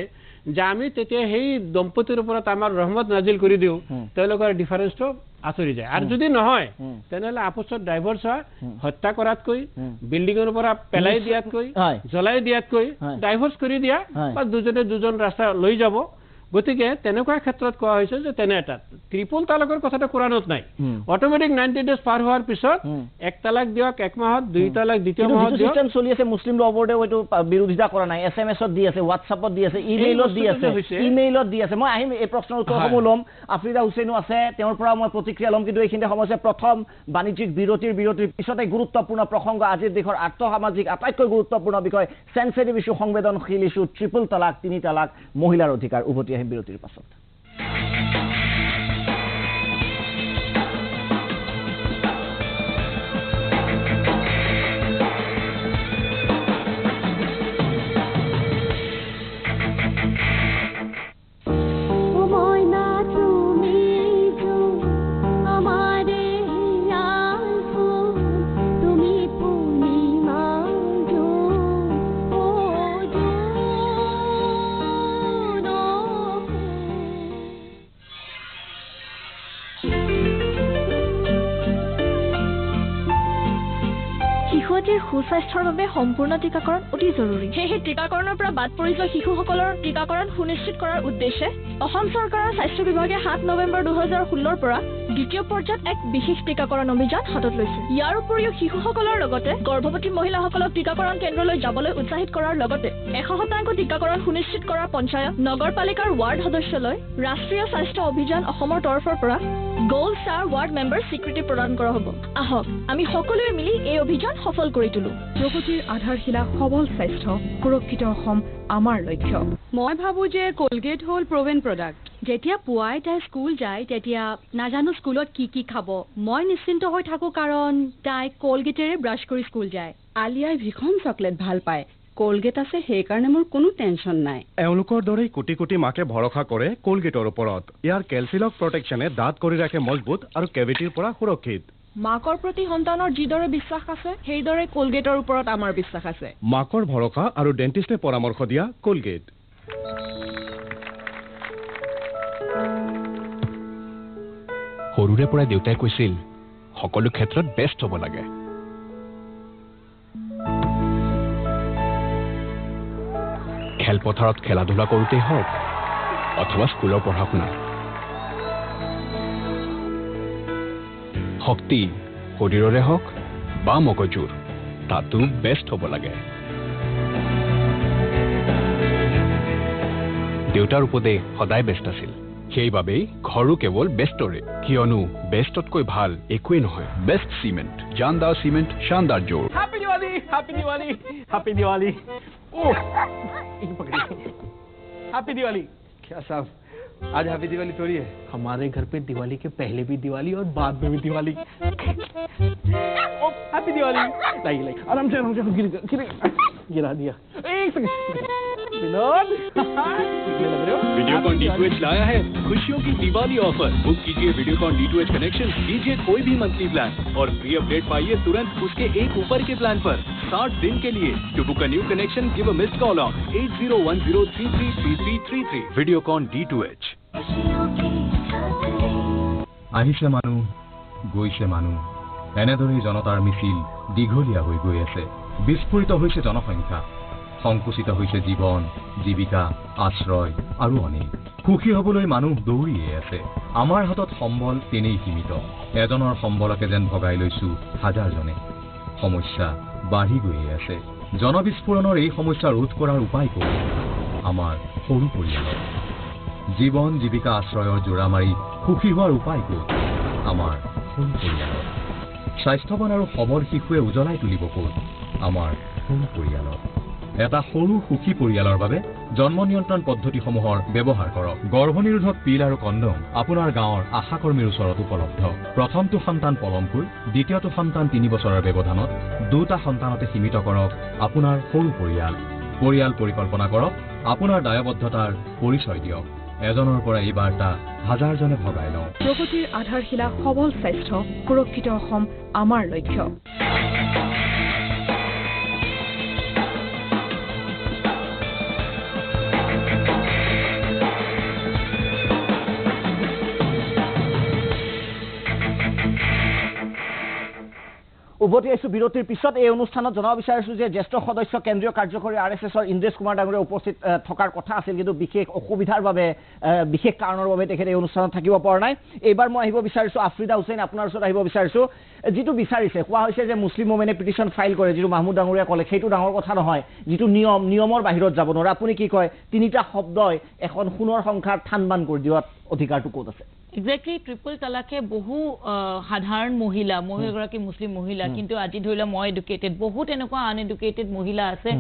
যে আমি তেতিয়া সেই দম্পতিৰ ওপৰত আমাৰ ৰহমত নাজিল কৰি দিও তেওঁলোকৰ ডিফাৰেন্সটো আঁতৰি যায় আৰু যদি নহয় তেনেহলে আপছত ডাইভৰ্স হয় হত্যা কৰাতকৈ বিল্ডিঙৰ পৰা পেলাই দিয়াতকৈ জ্বলাই দিয়াতকৈ ডাইভৰ্স কৰি দিয়া বা দুজন ৰাস্তা লৈ যাব গতিকে তেনেকুৱা ক্ষেত্ৰত কোৱা হৈছে যে তেনে এটা ট্ৰিপল তালাকৰ কথাটো কোৰানত নাই অটোমেটিক 90 ডেজ পাৰ হোৱাৰ পিছত এক তালাক দিয়ক এক মাহত দুই তালাক দ্বিতীয় মাহত দিয়ক সিস্টেম চলি আছে মুছলিম ল বোৰ্ডে হয়তো বিৰোধিতা কৰা নাই SMS-ত দি আছে WhatsApp-ত দি আছে ইমেইলত দি আছে মই আহিম এই প্ৰশ্নৰ উত্তৰসমূহ ল'ম আফ্ৰিদা হুছেইনো আছে তেওঁৰ পৰা মই প্ৰতিক্ৰিয়া ল'ম কিন্তু এইখিনিতে সমস্যা প্ৰথম বাণিজ্যিক বিৰতিৰ পিছতে গুৰুত্বপূৰ্ণ প্ৰসংগ আজিৰ দেশৰ আৰ্থসামাজিক আটাইতকৈ গুৰুত্বপূৰ্ণ বিষয় সেন্সিটিভ ইস্যু সংবেদনশীল ইস্যু ট্ৰিপল তালাক তিনি তালাক মহিলাৰ অধিকাৰ উভতি আহিম বিৰতিৰ পাছত সুস্বাস্থ্যৰ বাবে সম্পূৰ্ণ টিকাকৰণ অতি জৰুৰী সেয়েহে টিকাকৰণৰ পৰা বাদ পৰি যোৱা শিশুসকলৰ টিকাকৰণ সুনিশ্চিত কৰাৰ উদ্দেশ্যে অসম চৰকাৰৰ স্বাস্থ্য বিভাগে 7 নৱেম্বৰ 2016 পৰা দ্বিতীয় পৰ্যায়ত এক বিশেষ টিকাকৰণ অভিযান হাতত লৈছে ইয়াৰ উপৰিও শিশুসকলৰ লগতে গৰ্ভৱতী মহিলাসকলক টিকাকৰণ কেন্দ্ৰলৈ যাবলৈ উৎসাহিত কৰাৰ লগতে 100% টিকাকৰণ সুনিশ্চিত কৰাৰ পঞ্চায়ত নগৰপালিকাৰ ৱাৰ্ড সদস্যলৈ ৰাষ্ট্ৰীয় স্বাস্থ্য অভিযান অসমৰ তৰফৰ পৰা গোল্ড ষ্টাৰ ৱাৰ্ড মেম্বাৰ স্বীকৃতি প্ৰদান কৰা হ'ব আহক আমি সকলোৱে মিলি এই অভিযান সফল কৰি তুলো প্ৰগতিৰ আধাৰশিলা সবল স্বাস্থ্য সুৰক্ষিত অসম আমাৰ লক্ষ্য মই ভাবো যে কোলগেট হ'ল প্ৰভেন প্ৰডাক্ট যেতিয়া পুৱাই তাই স্কুল যায় তেতিয়া নাজানো স্কুলত কি খাব মই নিশ্চিন্ত হৈ থাকো কাৰণ তাই কোলগেটেৰে ব্ৰাছ কৰি স্কুল যায় আলিয়াই ভীষণ চকলেট ভাল পায় কোলগেট আছে সেইকাৰণে মোৰ কোনো টেনচন নাই এওঁলোকৰ দৰে কোটি কোটি মাকে ভৰসা কৰে কোলগেটৰ ওপৰত ইয়াৰ কেলচিলক প্ৰটেকশ্যনে দাঁত কৰি ৰাখে মজবুত আৰু কেভিটিৰ পৰা সুৰক্ষিত মাকৰ প্ৰতি সন্তানৰ যিদৰে বিশ্বাস আছে সেইদৰে কোলগেটৰ ওপৰত আমাৰ বিশ্বাস আছে মাকৰ ভৰসা আৰু ডেন্টিষ্টে পৰামৰ্শ দিয়া কোলগেট সৰুৰে পৰা দেউতাই কৈছিল সকলো ক্ষেত্ৰত বেষ্ট হ'ব লাগে খেলপথাৰত খেলা ধূলা কৰোঁতেই হওক অথবা স্কুলৰ পঢ়া শুনা শক্তি শৰীৰৰে হওক বা মগজুৰ তাতো বেষ্ট হ'ব লাগে দেউতাৰ উপদেশ সদায় বেষ্ট আছিল সেইবাবেই ঘৰো কেৱল বেষ্টৰে কিয়নো বেষ্টতকৈ ভাল একোৱেই নহয় বেষ্ট চিমেণ্ট জানদাৰ চিমেণ্ট শানদাৰ জোৰ happy Diwali happy Diwali happy Diwali ओह हैप्पी दिवाली क्या साहब आज हैप्पी दिवाली थोड़ी है हमारे घर पे दिवाली के पहले भी दिवाली और बाद में भी दिवाली हैप्पी दिवाली लाइए आराम से गिरा दिया एक सेकंड विनोद वीडियोकॉन D2H लाया है खुशियों की दिवाली ऑफर बुक कीजिए वीडियोकॉन D2H कनेक्शन कीजिए कोई भी मंथली प्लान और फ्री अपडेट पाइए तुरंत उसके एक ऊपर के प्लान पर 60 दिन के लिए to book a new connection give a missed call on 8010333333 Videocon D2H আহিছে মানুহ গৈছে মানুহ এনেদৰেই জনতাৰ মিছিল দীঘলীয়া হৈ গৈ আছে বিস্ফোৰিত হৈছে জনসংখ্যা সংকুচিত হৈছে জীৱন জীৱিকা আশ্ৰয় আৰু অনেক সুখী হ'বলৈ মানুহ দৌৰিয়ে আছে আমাৰ হাতত সম্বল তেনেই সীমিত এজনৰ সম্বলকে যেন ভগাই লৈছো হাজাৰজনে সমস্যা বাঢ়ি গৈয়ে আছে জনবিস্ফোৰণৰ এই সমস্যা ৰোধ কৰাৰ উপায় কি আমাৰ সৰু পৰিয়ালৰ জীৱন জীৱিকা আশ্ৰয়ৰ জোৰা মাৰি সুখী হোৱাৰ উপায় কি আমাৰ সৰু পৰিয়ালৰ স্বাস্থ্যৱান আৰু সবল শিশুৱে উজ্বলাই তুলিব ক'ত আমাৰ সৰু পৰিয়ালৰ এটা সৰু সুখী পৰিয়ালৰ বাবে জন্ম নিয়ন্ত্ৰণ পদ্ধতিসমূহৰ ব্যৱহাৰ কৰক গৰ্ভনিৰোধক পিল আৰু কণ্ডম আপোনাৰ গাঁৱৰ আশা কৰ্মীৰ ওচৰত উপলব্ধ প্ৰথমটো সন্তান পলমকৈ দ্বিতীয়টো সন্তান 3 বছৰৰ ব্যৱধানত দুটা সন্তানতে সীমিত কৰক আপোনাৰ সৰু পৰিয়াল পৰিকল্পনা কৰক আপোনাৰ দায়বদ্ধতাৰ পৰিচয় দিয়ক এজনৰ পৰা এই বাৰ্তা হাজাৰজনে ভগাই লওক প্ৰগতিৰ আধাৰশিলা সবল স্বাস্থ্য সুৰক্ষিত অসম আমাৰ লক্ষ্য উভতি আহিছোঁ বিৰতিৰ পিছত। এই অনুষ্ঠানত জনাব বিচাৰিছোঁ যে জ্যেষ্ঠ সদস্য কেন্দ্ৰীয় কাৰ্যকৰী RSSৰ ইন্দ্ৰেশ কুমাৰ ডাঙৰীয়া উপস্থিত থকাৰ কথা আছিল, কিন্তু বিশেষ অসুবিধাৰ বাবে বিশেষ কাৰণৰ বাবে তেখেতে এই অনুষ্ঠানত থাকিব পৰা নাই। এইবাৰ মই আহিব বিচাৰিছোঁ আফ্ৰিদা হুছেইন, আপোনাৰ ওচৰত আহিব বিচাৰিছোঁ। যিটো বিচাৰিছে, কোৱা হৈছে যে মুছলিম ওমেনে পিটিশ্যন ফাইল কৰে, যিটো মাহমুদ ডাঙৰীয়া ক'লে সেইটো ডাঙৰ কথা নহয়, যিটো নিয়মৰ বাহিৰত যাব নোৱাৰে। আপুনি কি কয়, তিনিটা শব্দই এখন সোণৰ সংখ্যাৰ থান বান কৰি দিয়াত অধিকাৰটো ক'ত আছে? এক্সেক্টলি ট্ৰিপল তালাকে বহু সাধাৰণ মহিলাগৰাকী মুছলিম মহিলা, কিন্তু আজি ধৰি লওক মই এডুকেটেড, বহুত এনেকুৱা আনএডুকেটেড মহিলা আছে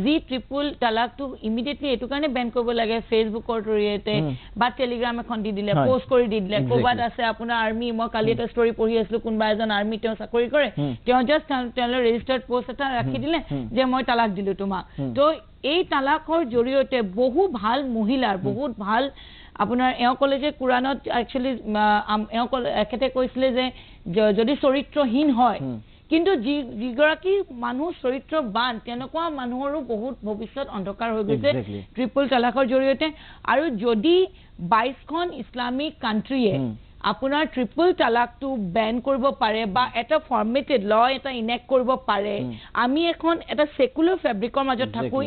যি ট্ৰিপল তালাকটো ইমিডিয়েটলি এইটো কাৰণে বেন কৰিব লাগে, ফেচবুকৰ জৰিয়তে বা টেলিগ্ৰাম এখন দি দিলে, পোষ্ট কৰি দি দিলে। ক'ৰবাত আছে আপোনাৰ আৰ্মি, মই কালি এটা ষ্টৰি পঢ়ি আছিলো, কোনোবা এজন আৰ্মি তেওঁ চাকৰি কৰে, তেওঁ জাষ্ট তেওঁলোকে ৰেজিষ্টাৰ্ড পোষ্ট এটা ৰাখি দিলে যে মই তালাক দিলো তোমাক। তো এই তালাকৰ জৰিয়তে বহু ভাল মহিলাৰ বহুত ভাল আপোনাৰ এওঁ ক'লে যে কোৰাণত একচুৱেলি এখেতে কৈছিলে যে যদি চৰিত্ৰহীন হয়, কিন্তু যিগৰাকী মানুহ চৰিত্ৰবান তেনেকুৱা মানুহৰো বহুত ভৱিষ্যত অন্ধকাৰ হৈ গৈছে ট্ৰিপল তালাকৰ জৰিয়তে। আৰু যদি 22খন ইছলামিক কাণ্ট্ৰিয়ে আপোনাৰ ট্ৰিপল তালাকটো বেন কৰিব পাৰে বা এটা ফৰ্মেটেড ল এটা ইনেক্ট কৰিব পাৰে, আমি এখন এটা সেকুলাৰ ফেব্ৰিকৰ মাজত থাকো,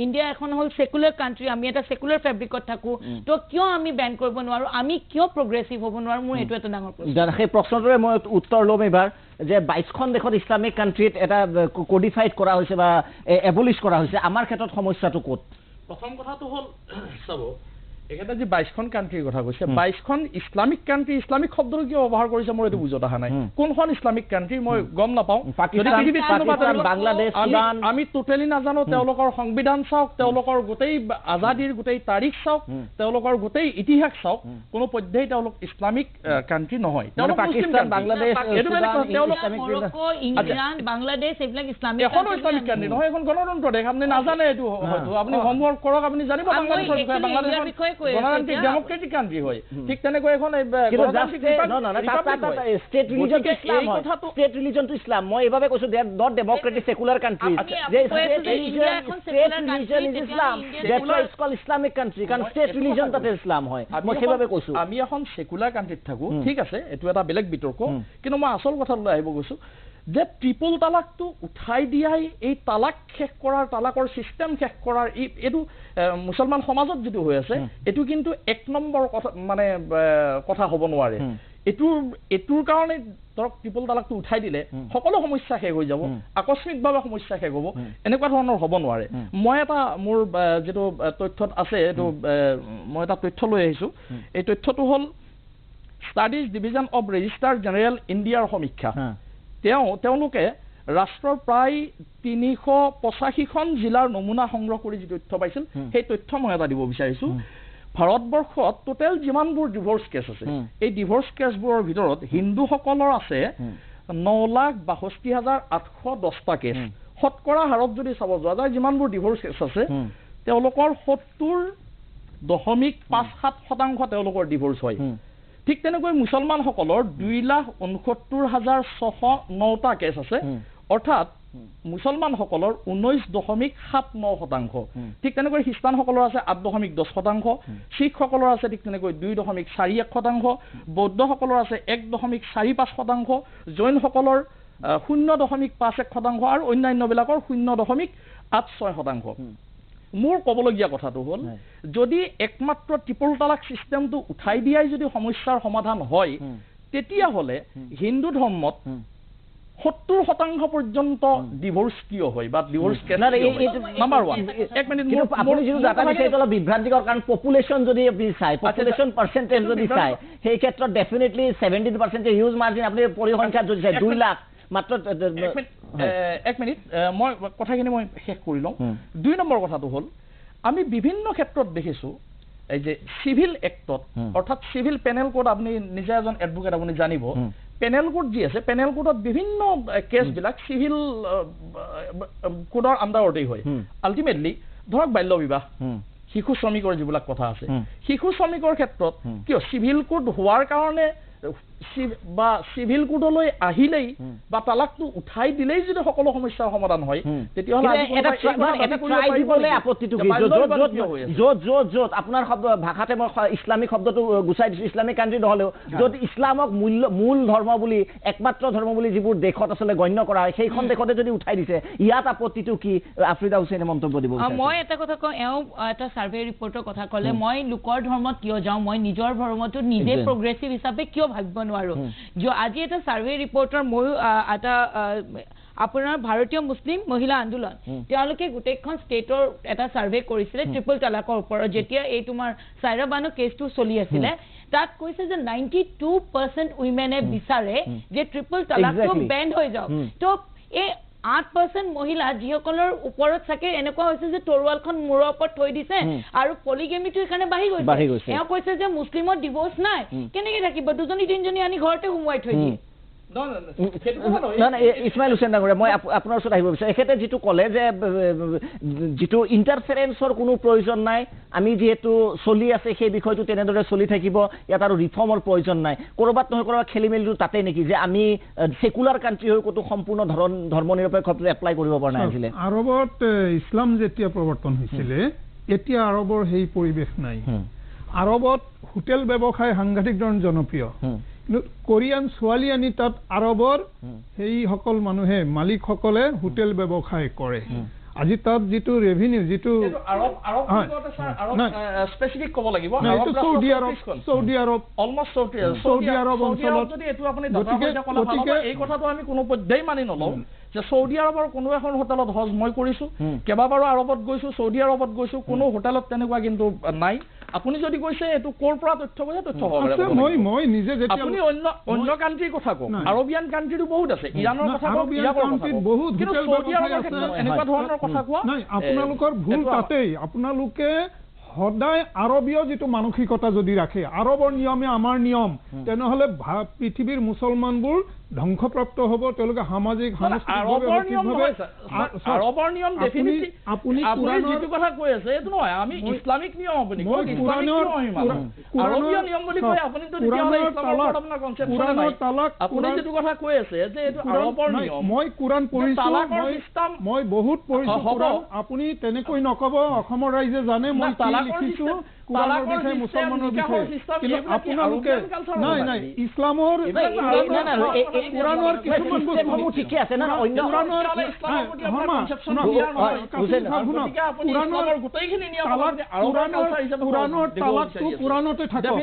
ইণ্ডিয়া এখন হ'ল সেকুলাৰ কাণ্ট্ৰি, আমি এটা সেকুলাৰ ফেব্ৰিকত থাকো, তো কিয় আমি বেন কৰিব নোৱাৰো, আমি কিয় প্ৰগ্ৰেছিভ হ'ব নোৱাৰো? মোৰ এইটো এটা ডাঙৰ প্ৰশ্ন। সেই প্ৰশ্নটোৰে মই উত্তৰ ল'ম এইবাৰ, যে 22খন দেশত ইছলামিক কাণ্ট্ৰিত এটা কোডিফাইড কৰা হৈছে বা এবলিছ কৰা হৈছে, আমাৰ ক্ষেত্ৰত সমস্যাটো ক'ত? প্ৰথম কথাটো হ'ল চাব, একেটা যে 22খন কাণ্ট্ৰিৰ কথা কৈছে, 22খন ইছলামিক কাণ্ট্ৰি, ইছলামিক শব্দটো কিয় ব্যৱহাৰ কৰিছে মোৰ এইটো বুজত অহা নাই। কোনখন ইছলামিক কাণ্ট্ৰি মই গম নাপাওঁ। আমি টোটেলি নাজানো। তেওঁলোকৰ সংবিধান চাওক, তেওঁলোকৰ গোটেই আজাদীৰ গোটেই তাৰিখ চাওক, তেওঁলোকৰ গোটেই ইতিহাস চাওক, কোনো পধ্যেই তেওঁলোক ইছলামিক কাণ্ট্ৰি নহয়। পাকিস্তান, বাংলাদেশ, বাংলাদেশ এইবিলাক ইছলামিক এখনো ইছলামিক কাণ্ট্ৰি নহয়, এখন গণতন্ত্ৰ দেশ। আপুনি নাজানে এইটো, হয়তো আপুনি হোমৱৰ্ক কৰক, আপুনি জানিব বাংলাদেশৰ বিষয়ে। বাংলাদেশৰ গণতান্ত্ৰিক ডেমক্ৰেটিক কাণ্ট্ৰি হয়, ঠিক তেনেকৈ এখন ষ্টেট ৰিলিজনটো ইছলাম। মই এইভাবে কৈছো they not democratic secular country, যে state religion is Islam, that's why it's called Islamic country, কাৰণ ষ্টেট ৰিলিজন তাতে ইছলাম হয়। মই সেইভাবে কৈছো আমি এখন সেকুলাৰ কাণ্ট্ৰিত থাকো, ঠিক আছে, এইটো এটা বেলেগ বিতৰ্ক, কিন্তু মই আচল কথালৈ আহিব গৈছো যে ট্ৰিপল তালাকটো উঠাই দিয়াই এই তালাক শেষ কৰাৰ, তালাকৰ চিষ্টেম শেষ কৰাৰ এইটো মুছলমান সমাজত যিটো হৈ আছে, এইটো কিন্তু 1 নম্বৰ কথা মানে কথা হ'ব নোৱাৰে। এইটোৰ কাৰণে ধৰক ট্ৰিপল তালাকটো উঠাই দিলে সকলো সমস্যা শেষ হৈ যাব, আকস্মিকভাৱে সমস্যা শেষ হ'ব, এনেকুৱা ধৰণৰ হ'ব নোৱাৰে। মই এটা মোৰ যিটো তথ্যত আছে, এইটো মই এটা তথ্য লৈ আহিছোঁ। এই তথ্যটো হ'ল studies division of register general ইণ্ডিয়াৰ সমীক্ষা। তেওঁলোকে ৰাষ্ট্ৰৰ প্ৰায় 385খন জিলাৰ নমুনা সংগ্ৰহ কৰি যি তথ্য পাইছিল, সেই তথ্য মই এটা দিব বিচাৰিছোঁ। ভাৰতবৰ্ষত টোটেল যিমানবোৰ ডিভোৰ্চ কেছ আছে, এই ডিভোৰ্চ কেছবোৰৰ ভিতৰত হিন্দুসকলৰ আছে 9,62,810টা কেছ। শতকৰা হাৰত যদি চাব যোৱা যায়, যিমানবোৰ ডিভোৰ্চ কেছ আছে, তেওঁলোকৰ 70.57% তেওঁলোকৰ ডিভোৰ্চ হয়। ঠিক তেনেকৈ মুছলমানসকলৰ 2,69,609টা কেছ আছে, অৰ্থাৎ মুছলমানসকলৰ 19.79%। ঠিক তেনেকৈ খ্ৰীষ্টানসকলৰ আছে 8.10%, শিখসকলৰ আছে ঠিক তেনেকৈ 2.41%, বৌদ্ধসকলৰ আছে 1.45%, জৈনসকলৰ 0.51% আৰু অন্যান্যবিলাকৰ 0.86%। মোৰ ক'বলগীয়া কথাটো হ'ল, যদি একমাত্ৰ ট্ৰিপল তালাক চিষ্টেমটো উঠাই দিয়াই যদি সমস্যাৰ সমাধান হয়, তেতিয়াহ'লে হিন্দু ধৰ্মত 70% পৰ্যন্ত ডিভোৰ্চ কিয় হয় বা ডিভোৰ্চ নাম্বাৰ 1। এক মিনিট, আপুনি যিটো ডাটা দিছে এইটো অলপ বিভ্ৰান্তিকৰ, কাৰণ পপুলেশ্যন যদি আপুনি চাই, পপুলেশ্যন পাৰ্চেণ্টেজ যদি চাই, সেই ক্ষেত্ৰত ডেফিনেটলি 70% হিউজ মাৰ্জিন। আপুনি পৰিসংখ্যাত যদি চাই 2 লাখ মাত্ৰ। এক মিনিট, মই কথাখিনি মই শেষ কৰি লওঁ। 2 নম্বৰ কথাটো হ'ল, আমি বিভিন্ন ক্ষেত্ৰত দেখিছোঁ এই যে চিভিল এক্টত, অৰ্থাৎ চিভিল পেনেল কোড, আপুনি নিজে এজন এডভোকেট, আপুনি জানিব পেনেল কোড যি আছে, পেনেল কোডত বিভিন্ন কেছবিলাক চিভিল কোডৰ আণ্ডাৰতেই হয়। আল্টিমেটলি ধৰক বাল্য বিবাহ, শিশু শ্ৰমিকৰ যিবিলাক কথা আছে, শিশু শ্ৰমিকৰ ক্ষেত্ৰত কিয় চিভিল কোড হোৱাৰ কাৰণে বা চিভিল কোৰ্টলৈ আহিলেই বা তালাকটো উঠাই দিলেই যদি সকলো সমস্যাৰ সমাধান হয় তেতিয়াহ'লে আপত্তিটো কি য'ত আপোনাৰ শব্দ ভাষাতে মই ইছলামিক শব্দটো গুচাই দিছোঁ ইছলামিক কাণ্ট্ৰি নহ'লেও য'ত ইছলামক মূল ধৰ্ম বুলি একমাত্ৰ ধৰ্ম বুলি যিবোৰ দেশত আচলতে গণ্য কৰা হয় সেইখন দেশতে যদি উঠাই দিছে ইয়াত আপত্তিটো কি আফ্ৰিদা হুছেইনে মন্তব্য দিব মই এটা কথা কওঁ এওঁ এটা সাৰ্ভে ৰিপৰ্টৰ কথা ক'লে মই লোকৰ ধৰ্মত কিয় যাওঁ মই নিজৰ ধৰ্মটো নিজে প্ৰগ্ৰেছিভ হিচাপে কিয় ভাবিব নোৱাৰো আজি এটা সাৰ্ভে ৰিপৰ্টৰ মই এটা আপোনাৰ ভাৰতীয় মুছলিম মহিলা আন্দোলন তেওঁলোকে গোটেইখন ষ্টেটৰ এটা সাৰ্ভে কৰিছিলে ট্ৰিপল তালাকৰ ওপৰত যেতিয়া এই তোমাৰ সাইৰা বানু কেছটো চলি আছিলে তাত কৈছে যে 92% উইমেনে বিচাৰে যে ট্ৰিপল তালাকটো বেণ্ড হৈ যাওক তো এই 8% মহিলা যিসকলৰ ওপৰত থাকে এনেকুৱা হৈছে যে তৰোৱালখন মূৰৰ ওপৰত থৈ দিছে আৰু পলিগেমিটো এখানে বাঢ়ি গৈছে এওঁ কৈছে যে মুছলিমত ডিভোৰ্স নাই কেনেকৈ থাকিব দুজনী তিনিজনী আনি ঘৰতে সোমোৱাই থৈ দিয়ে ইছমাইল হুছেইন ডাঙৰীয়া মই আপোনাৰ ওচৰত আহিব বিচাৰোঁ এখেতে যিটো ক'লে যে যিটো ইণ্টাৰফেৰেঞ্চৰ কোনো প্ৰয়োজন নাই আমি যিহেতু চলি আছে সেই বিষয়টো তেনেদৰে চলি থাকিব ইয়াত আৰু ৰিফৰ্মৰ প্ৰয়োজন নাই ক'ৰবাত নহয় ক'ৰবাত খেলি মেলিটো তাতেই নেকি যে আমি সেকুলাৰ কাণ্ট্ৰি হৈ ক'তো সম্পূৰ্ণ ধৰ্ম নিৰপেক্ষটো এপ্লাই কৰিব পৰা নাছিলে আৰবত ইছলাম যেতিয়া প্ৰৱৰ্তন হৈছিলে এতিয়া আৰবৰ সেই পৰিৱেশ নাই আৰবত হোটেল ব্যৱসায় সাংঘাতিক ধৰণে জনপ্ৰিয় কোৰিয়ান ছোৱালী আনি তাত আৰবৰ সেইসকল মানুহে মালিকসকলে হোটেল ব্যৱসায় কৰে আজি তাত যিটো ৰেভিনিউ যিটো স্পেচিফিক ক'ব লাগিব চৌদি আৰব অঞ্চলত গতিকে এই কথাটো আমি কোনো পৰ্যায় মানি নলওঁ যে চৌদি আৰবৰ কোনো এখন হোটেলত হজ মই কৰিছোঁ কেইবাবাৰো আৰবত গৈছোঁ চৌদি আৰবত গৈছোঁ কোনো হোটেলত তেনেকুৱা কিন্তু নাই আপুনি যদি কৈছে এইটো ক'ৰ পৰা তথ্য কৈছে তথ্য মই নিজে আপুনি অন্য কাণ্ট্ৰিৰ কথা কওক আৰবিয়ান কাণ্ট্ৰিটো বহুত আছে ইৰাণৰ কথা কওক বহুত এনেকুৱা ধৰণৰ কথা কোৱা নাই আপোনালোকৰ ভুল তাতেই আপোনালোকে সদায় আৰবীয় যিটো মানসিকতা যদি ৰাখে আৰবৰ নিয়মে আমাৰ নিয়ম তেনেহ'লে পৃথিৱীৰ মুছলমানবোৰ ধ্বংসপ্ৰাপ্ত হ'ব তেওঁলোকে সামাজিক আপুনি যিটো কথা কৈ আছে এইটো নহয় আমি ইছলামিক নিয়ম আপুনি যিটো কথা কৈ আছে যে এইটো আৰবৰ নিয়ম মই কোৰাণ পঢ়িছোঁ মই বহুত পঢ়িছোঁ আপুনি তেনেকৈ নক'ব অসমৰ ৰাইজে জানে মই লিখিছোঁ কোৰাণৰ বিষয়ে মুছলমানৰ বিষয়ে কিন্তু আপোনালোকে নাই ইছলামৰ কোৰাণৰ কিছুমান বস্তু ঠিকে আছে না অন্য কোৰাণৰ তালাকটো কোৰাণতে থাকক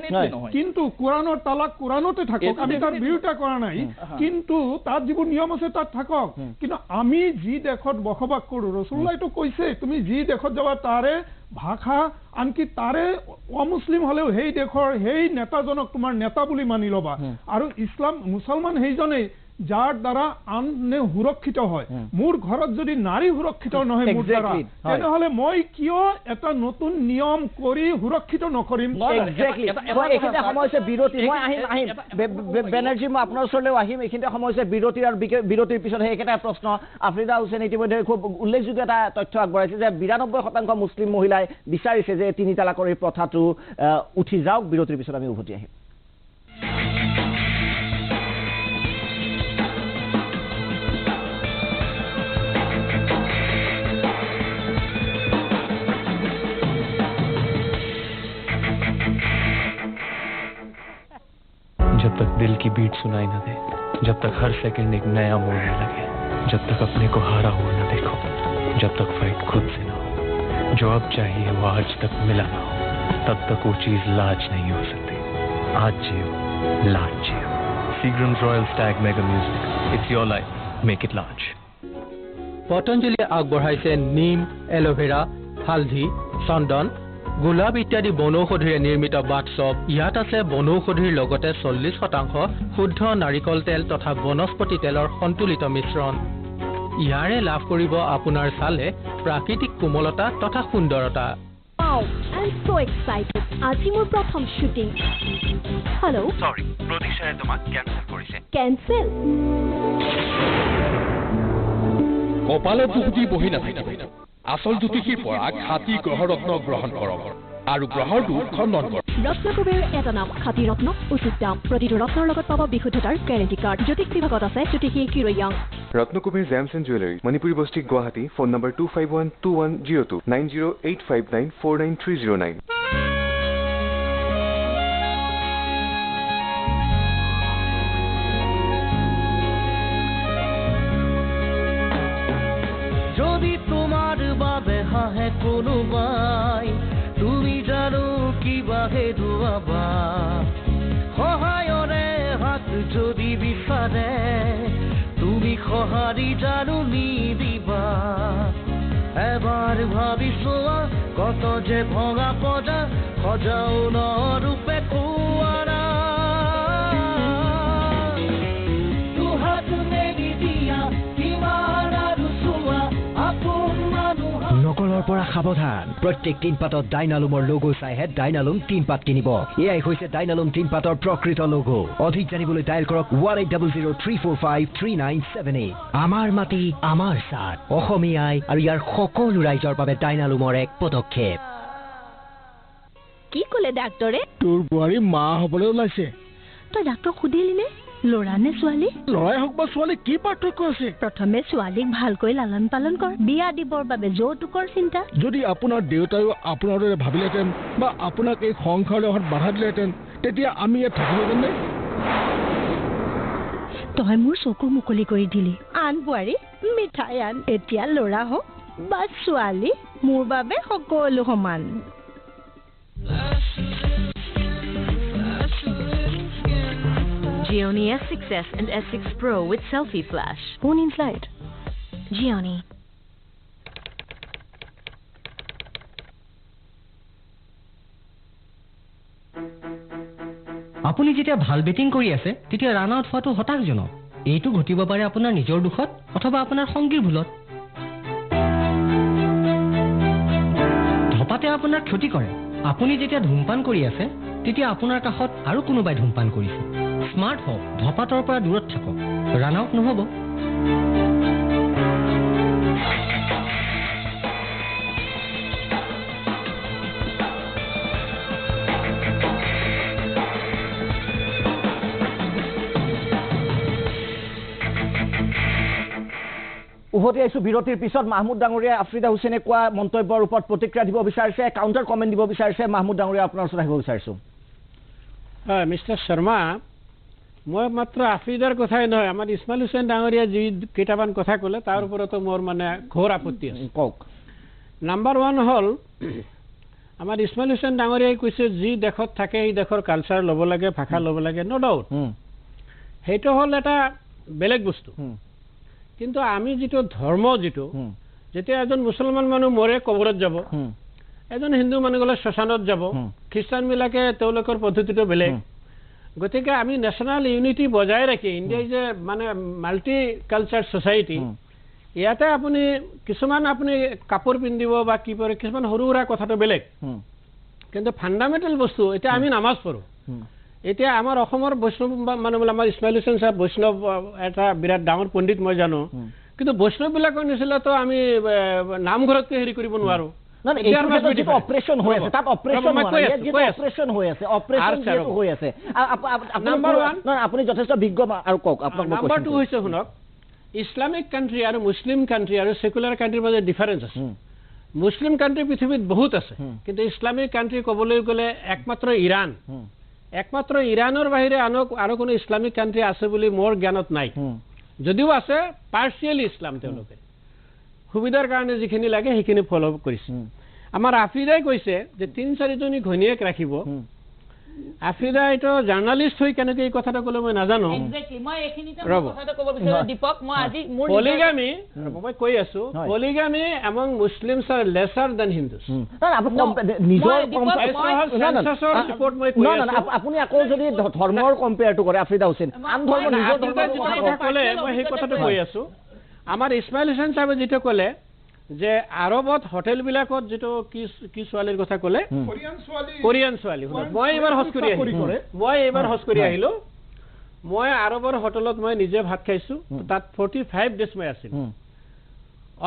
কিন্তু কোৰাণৰ তালাক কোৰাণতে থাকক আমি তাৰ বিৰোধিতা কৰা নাই কিন্তু তাত যিবোৰ নিয়ম আছে তাত থাকক কিন্তু আমি যি দেশত বসবাস কৰোঁ ৰসুল্লাহটো কৈছে তুমি যি দেশত যাবা তাৰে ভাষা আনকি তাৰে অমুছলিম হ'লেও সেই দেশৰ সেই নেতাজনক তোমাৰ নেতা বুলি মানি ল'বা আৰু ইছলাম মুছলমান সেইজনেই যাৰ দ্বাৰা আনে সুৰক্ষিত হয় মোৰ ঘৰত যদি নাৰী সুৰক্ষিত নহয় মোৰ দ্বাৰা তেনেহ'লে মই কিয় এটা নতুন নিয়ম কৰি সুৰক্ষিত নকৰিম সময় হৈছে বিৰতি মই আহিম বেনাৰ্জী মই আপোনাৰ ওচৰলৈও আহিম এইখিনিতে সময় হৈছে বিৰতিৰ আৰু বিৰতিৰ পিছত সেই একেটা প্ৰশ্ন আফ্ৰিদা হুছেইন ইতিমধ্যে খুব উল্লেখযোগ্য এটা তথ্য আগবঢ়াইছে যে 92% মুছলিম মহিলাই বিচাৰিছে যে 3 তালাকৰ এই প্ৰথাটো উঠি যাওক বিৰতিৰ পিছত আমি উভতি আহিম जब तक दिल की बीट सुनाई न दे जब तक हर सेकंड एक नया मोड़ न लगे जब तक अपने को हारा हुआ न देखो जब तक फाइट खुद से ना हो जो अब चाहिए वो आज तक मिला ना हो तब तक वो चीज लाज नहीं हो सकती आज जियो लाज जियो Seagram's Royal Stag Mega Music It's your life make it large Patanjali আগবঢ়াইছে নিম এলোভেৰা হালধি চন্দন গোলাপ ইত্যাদি বনৌষধিৰে নিৰ্মিত বাথছপ ইয়াত আছে বনৌষধিৰ লগতে 40% শুদ্ধ নাৰিকল তেল তথা বনস্পতি তেলৰ সন্তুলিত মিশ্ৰণ ইয়াৰে লাভ কৰিব আপোনাৰ ছালে প্ৰাকৃতিক কোমলতা তথা সুন্দৰতা Wow, I'm so excited. আজি মোৰ প্ৰথম শুটিং হেল্ল' সৰি প্ৰডিউচাৰে তোমাক কেনসেল কৰিছে কেনসেল কপালত জুতি বহি নাথাকিব আচল জ্যোতিষীৰ পৰা খাতি গ্ৰহৰত্ন গ্ৰহণ কৰক আৰু গ্ৰহৰটো খণ্ডন কৰক ৰত্নকুবেৰ এটা নাম খাতি ৰত্ন উচিত দাম প্ৰতিটো ৰত্নৰ লগত পাব বিশুদ্ধতাৰ গ্যাৰেণ্টি কাৰ্ড জ্যোতিষ বিভাগত আছে জ্যোতিষী কিৰয়াং ৰত্নকুবেৰ জেমছ এণ্ড জুৱেলাৰী মণিপুৰী বস্তি গুৱাহাটী ফোন নম্বৰ 2512102908594930 যদি তোমাৰ বাবে হাহে কোনোবাই তুমি জানো কিবা হেৰুৱাবা সহায়ৰে হাত যদি বিচাৰে তুমি সঁহাৰি জানো নিদিবা এবাৰ ভাবি চোৱা কত যে ভঙা পজা সজাও নৰূপে কোৱাৰা দুহাত মেলি দিয়া কিমান আৰু চোৱা আপোন মানুহ নকলৰ পৰা সাৱধান প্ৰত্যেক টিনপাতত ডাইনালুমৰ লোগো চাইহে ডাইনালুম টিনপাত কিনিব এয়াই হৈছে ডাইনালুম টিনপাতৰ প্ৰকৃত লোগো অধিক জানিবলৈ ডায়েল কৰক 180034533978 আমাৰ মাটি আমাৰ সাথ অসমীয়াই আৰু ইয়াৰ সকলো ৰাইজৰ বাবে ডাইনালুমৰ এক পদক্ষেপ কি ক'লে ডাক্তৰে তোৰ বুঢ়ী মা হ'বলৈ ওলাইছে তই ডাক্তৰক সুধিলি নে ল'ৰা নে ছোৱালী ল'ৰাই হওক বা ছোৱালী কি পাৰ্থক্য আছে প্ৰথমে ছোৱালীক ভালকৈ লালন পালন কৰ বিয়া দিবৰ বাবে যৌতুকৰ চিন্তা যদি আপোনাৰ দেউতায়ো আপোনাৰ দৰে ভাবিলেহেঁতেন বা আপোনাক এই সংসাৰলৈ অহাত বাধা দিলেহেঁতেন তেতিয়া আমি ইয়াত থাকিলোহেঁতেন নে তই মোৰ চকু মুকলি কৰি দিলি আন বোৱাৰী মিঠাই আন এতিয়া ল'ৰা হওক বা ছোৱালী মোৰ বাবে সকলো সমান Gioni S6s and S6 Pro with selfie flash. Phone inside. Gioni. আপুনি যেতিয়া ভাল বেটিং কৰি আছে তেতিয়া ৰান আউট হোৱাটো হতাশজনক এইটো ঘটিব পাৰে আপোনাৰ নিজৰ দুখত অথবা আপোনাৰ সংগীৰ ভুলত ধপাতে আপোনাৰ ক্ষতি কৰে আপুনি যেতিয়া ধূমপান কৰি আছে তেতিয়া আপোনাৰ কাষত আৰু কোনোবাই ধূমপান কৰিছে স্মাৰ্ট হওক ধপাতৰ পৰা দূৰত থাকক ৰান আউট নহ'ব উভতি আহিছো বিৰতিৰ পিছত মাহমুদ ডাঙৰীয়া আফ্ৰিদা হুছেইনে কোৱা মন্তব্যৰ ওপৰত প্ৰতিক্ৰিয়া দিব বিচাৰিছে কাউণ্টাৰ কমেণ্ট দিব বিচাৰিছে মাহমুদ ডাঙৰীয়া আপোনাৰ ওচৰত আহিব বিচাৰিছো হয় মিষ্টাৰ শৰ্মা মই মাত্ৰ আফ্ৰিদাৰ কথাই নহয় আমাৰ ইছমাইল হুছেইন ডাঙৰীয়া যি কেইটামান কথা ক'লে তাৰ ওপৰতো মোৰ মানে ঘোৰ আপত্তি আছে কওক নাম্বাৰ 1 হ'ল আমাৰ ইছমাইল হুছেইন ডাঙৰীয়াই কৈছে যি দেশত থাকে এই দেশৰ কালচাৰ ল'ব লাগে ভাষা ল'ব লাগে নো ডাউট সেইটো হ'ল এটা বেলেগ বস্তু কিন্তু আমি যিটো ধৰ্ম যিটো যেতিয়া এজন মুছলমান মানুহ মৰে কবৰত যাব এজন হিন্দু মানুহ গ'লে শ্মশানত যাব খ্ৰীষ্টানবিলাকে তেওঁলোকৰ পদ্ধতিটো বেলেগ গতিকে আমি নেশ্যনেল ইউনিটি বজাই ৰাখি ইণ্ডিয়া ইজ এ মানে মাল্টি কালচাৰ ছ'চাইটি ইয়াতে আপুনি কিছুমান আপুনি কাপোৰ পিন্ধিব বা কি কৰে কিছুমান সৰু সুৰা কথাটো বেলেগ কিন্তু ফাণ্ডামেণ্টেল বস্তু এতিয়া আমি নামাজ পঢ়োঁ এতিয়া আমাৰ অসমৰ বৈষ্ণৱ মানুহ আমাৰ ইছমাইল হুছেইন চাহাব বৈষ্ণৱ এটা বিৰাট ডাঙৰ পণ্ডিত মই জানো কিন্তু বৈষ্ণৱবিলাকৰ নিচিনাতো আমি নামঘৰতকৈ হেৰি কৰিব নোৱাৰোঁ অপাৰেশ্যন হৈ আছে তাত অপাৰেশ্যন হৈ আছে আপুনি যথেষ্ট বিজ্ঞ আৰু কওক আপোনাক নাম্বাৰ 2 হৈছে শুনক ইছলামিক কাণ্ট্ৰি আৰু মুছলিম কাণ্ট্ৰি আৰু ছেকুলাৰ কাণ্ট্ৰিৰ মাজত ডিফাৰেঞ্চ আছে মুছলিম কাণ্ট্ৰি পৃথিৱীত বহুত আছে কিন্তু ইছলামিক কাণ্ট্ৰি ক'বলৈ গ'লে একমাত্ৰ ইৰাণৰ বাহিৰে আৰু কোনো ইছলামিক কাণ্ট্ৰি আছে বুলি মোৰ জ্ঞানত নাই যদিও আছে পাৰ্চিয়েলি ইছলাম তেওঁলোকে সুবিধাৰ কাৰণে যিখিনি লাগে সেইখিনি ফ'ল' কৰিছে আমাৰ আফ্ৰিদাই কৈছে যে 3-4জনী ঘৈণীয়েক ৰাখিব আফ্ৰিদা এইটো জাৰ্নালিষ্ট হৈ কেনেকৈ এই কথাটো ক'লে মই নাজানো পলিগামী মই কৈ আছো polygamy among Muslims are lesser than Hindus আপুনি আকৌ যদি ধৰ্মৰ কম্পেয়াৰটো কৰে আফ্ৰিদা হুছেইন আন ধৰ্ম নিজৰ ক'লে মই সেই কথাটো কৈ আছো আমাৰ ইছমাইল হুছেইন চাহাবে যিটো ক'লে যে আৰবত হোটেলবিলাকত যিটো কি ছোৱালীৰ কথা ক'লে কোৰিয়ান ছোৱালী মই এইবাৰ হজ কৰি আহিলো মই আৰবৰ হোটেলত মই নিজে ভাত খাইছো তাত 45 ডেজ মই আছিলো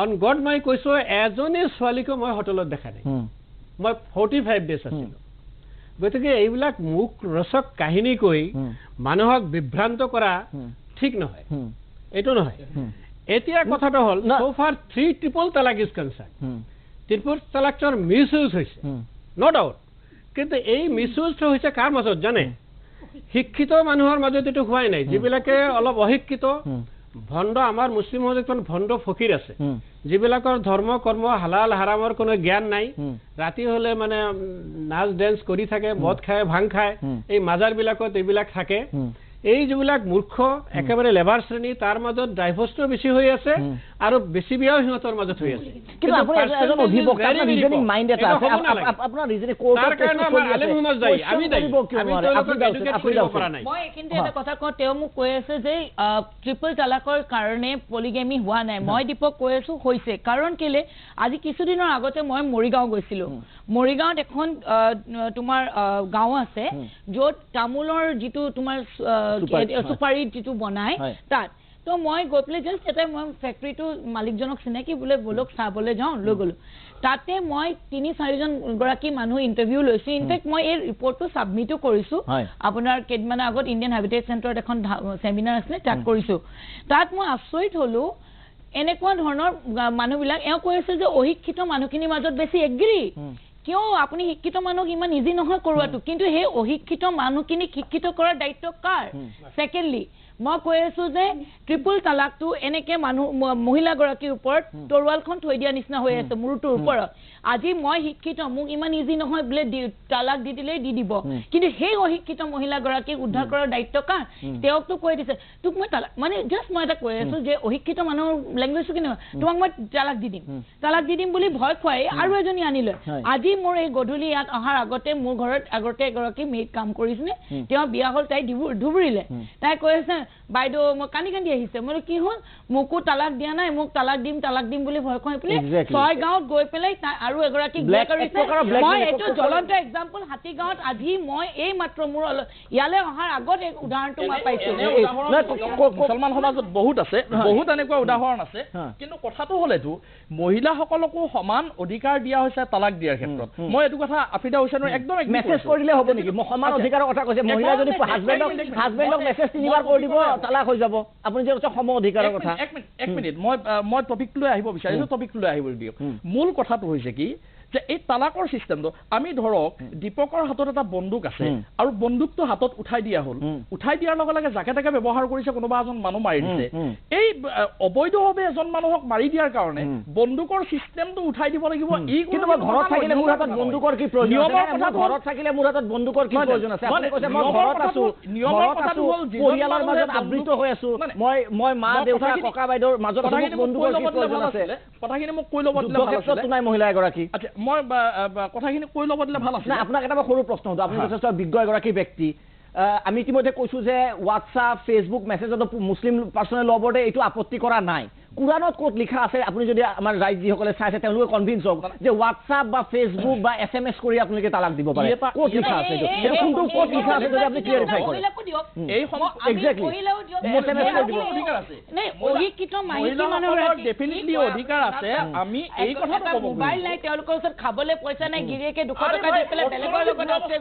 অন গড মই কৈছো এজনী ছোৱালীকো মই হোটেলত দেখা নাই মই 45 ডেজ আছিলোঁ গতিকে এইবিলাক মুখ ৰচক কাহিনী কৈ মানুহক বিভ্ৰান্ত কৰা ঠিক নহয় এইটো নহয় এতিয়া কথাটো হ'ল so far 3 triple talaq is concerned triple talaqৰ মিসইউজ হৈছে নো ডাউট কিন্তু এই মিসইউজটো হৈছে কাৰ মাজত জানে শিক্ষিত মানুহৰ মাজত এটো হোৱাই নাই যিবিলাকে অলপ অশিক্ষিত ভণ্ড আমাৰ মুছলিম সমাজত কোন ভণ্ড ফকিৰ আছে যিবিলাকৰ ধৰ্ম কৰ্ম হালাল হাৰামৰ কোনো জ্ঞান নাই ৰাতি হলে মানে নাচ ড্যান্স কৰি থাকে মদ খায় ভাং খায় এই মাজাৰ বিলাকত এইবিলাক থাকে এই যিবিলাক মূৰ্খ একেবাৰে লেবাৰ শ্ৰেণী তাৰ মাজত ডাইভৰ্সটো বেছি হৈ আছে আৰু বেছি বিয়াও সিহঁতৰ মাজত হৈ আছে কিন্তু আপুনি এজন অভিবক্তা আপোনাৰ ৰিজনিং মাইন্ড এটা আছে আপোনাৰ ৰিজনিং কোৰ্টৰ কেছ চলি আছে আমি মই কিন্তু এটা কথা কওঁ তেওঁ মোক কৈ আছে যে ট্ৰিপল তালাকৰ কাৰণে পলিগেমি হোৱা নাই মই দীপক কৈ আছো হৈছে কাৰণ কেলে আজি কিছুদিনৰ আগতে মই মৰিগাঁও গৈছিলো মৰিগাঁৱত এখন তোমাৰ গাঁও আছে য'ত তামোলৰ যিটো তোমাৰ সুপাৰি যিটো বনাই তাত তো মই গৈ পেলাই জাষ্ট এটা মই ফেক্টৰীটো মালিকজনক চিনাকি বোলে বলক চাবলৈ যাওঁ লৈ গ'লো তাতে মই 3-4 জন গৰাকী মানুহ ইন্টাৰভিউ লৈছো ইনফেক্ট মই এই ৰিপৰ্টটো সাবমিটও কৰিছো আপোনাৰ কেডমান আগত ইণ্ডিয়ান হেবিটেট চেণ্টাৰত এখন সেমিনাৰ আছিল তাত কৰিছো তাত মই আচৰিত হলো এনেকুৱা ধৰণৰ মানুহবিলাক এওঁ কৈ আছে যে অশিক্ষিত মানুহখিনিৰ মাজত বেছি এগ্ৰী কিয় আপুনি শিক্ষিত মানুহক ইমান ইজি নহয় কৰোৱাটো কিন্তু সেই অশিক্ষিত মানুহখিনিক শিক্ষিত কৰাৰ দায়িত্ব কাৰ সেকেন্ডলি মই কৈ আছো যে ট্ৰিপল তালাকটো এনেকে মানুহ মহিলাগৰাকীৰ ওপৰত তৰোৱালখন থৈ দিয়া নিচিনা হৈ আছে মূৰটোৰ ওপৰত আজি মই শিক্ষিত মোক ইমান ইজি নহয় বোলে তালাক দি দিলেই দি দিব কিন্তু সেই অশিক্ষিত মহিলাগৰাকীক উদ্ধাৰ কৰাৰ দায়িত্ব কাৰ তেওঁকতো কৈ দিছে তোক মই তালাক মানে জাষ্ট মই এটা কৈ আছো যে অশিক্ষিত মানুহৰ লেংগুৱেজটো কেনেকুৱা তোমাক মই তালাক দি দিম বুলি ভয় খুৱাই আৰু এজনী আনিলে আজি মোৰ এই গধূলি ইয়াত অহাৰ আগতে মোৰ ঘৰত আগতে এগৰাকী মেইড কাম কৰিছিলে তেওঁ বিয়া হ'ল তাই ধুবুৰিলে তাই কৈ আছে বাইদেউ মই কান্দি আহিছে মই কি হ'ল মোকো তালাক দিয়া নাই মোক তালাক দিম বুলি ভয় খুৱাই পেলাই 6 গাঁৱত গৈ পেলাই আৰু এগৰাকী ব্লেক কৰিছে মই এইটো জ্বলন্ত এক্সাম্পল হাতীগাঁৱত আজি মই এই মাত্ৰ মোৰ ইয়ালে অহাৰ আগত এক উদাহৰণটো মই পাইছো মুছলমান সমাজত বহুত আছে বহুত এনেকুৱা উদাহৰণ আছে কিন্তু কথাটো হলেতো মহিলাসকলকো সমান অধিকাৰ দিয়া হৈছে তালাক দিয়াৰ ক্ষেত্ৰত মই এইটো কথা আফিদা হুছেইনৰ একদম মেছেজ কৰি দিলে হ'ব নেকি সমান অধিকাৰৰ কথা কৈছে মহিলা যদি হাজবেণ্ডক মেছেজ 3 বাৰ কৰি দিব তালাক হৈ যাব আপুনি যে কৈছে সম অধিকাৰৰ কথা এক মিনিট মই টপিকটো লৈ আহিব বিচাৰিছো টপিকটো লৈ আহিব দিয়ক মূল কথাটো হৈছে কি যে এই তালাকৰ সিস্টেমটো আমি ধৰক দীপকৰ হাতত এটা বন্দুক আছে আৰু বন্দুকটো হাতত উঠাই দিয়া হ'ল উঠাই দিয়াৰ লগে লগে যাকে তাকে ব্যৱহাৰ কৰিছে কোনোবা এজন মানুহ মাৰি দিছে এই অবৈধভাৱে এজন মানুহক মাৰি দিয়াৰ কাৰণে বন্দুকৰ সিস্টেমটো উঠাই দিব লাগিব ই কিন্তু ঘৰত থাকিলে মোৰ হাতত বন্দুকৰ কি প্ৰয়োজন আছে ঘৰত থাকিলে মোৰ হাতত বন্দুকৰ কি প্ৰয়োজন আছে আপুনি কৈছে মই ঘৰত আছো নিয়মৰ কথাটো হ'ল পৰিয়ালৰ মাজত আবৃত হৈ আছো মই মা দেউতা ককা বাইদেউৰ মাজত বন্দুকৰ কি প্ৰয়োজন আছে কথাখিনি মোক কৈ ল'ব দিলে ভাল আছে নাই মহিলা এগৰাকী মই কথাখিনি কৈ ল'ব দিলে ভাল আছে আপোনাক এটা সৰু প্ৰশ্ন সুধো আপুনি যথেষ্ট বিজ্ঞ এগৰাকী ব্যক্তি আমি ইতিমধ্যে কৈছো যে হোৱাটছআপ ফেচবুক মেছেজত মুছলিম পাৰ্চনেল ল বৰ্ডে এইটো আপত্তি কৰা নাই কুৰানত ক'ত লিখা আছে আপুনি যদি আমাৰ ৰাইজ যিসকলে চাইছে তেওঁলোকে কনভিন্স হওক যে হোৱাটছআপ বা ফেচবুক বা SMS কৰি আপোনালোকে তালাক দিব পাৰে ক'ত লিখা আছে এইটো কোনটো ক'ত লিখা আছে যদি আপুনি ক্লিয়াৰিফাই কৰে এই এক্স্যাক্টলি SMS কৰি দিব অধিকাৰ আছে নাই অশিক্ষিত মাইকী মানুহৰ ডেফিনেটলি অধিকাৰ আছে আমি এই কথাটো ক'ব মোবাইল নাই তেওঁলোকৰ ওচৰত খাবলৈ পইচা নাই গিৰিয়েকে 200 টকা দি পেলাই বেলেগৰ লগত আছে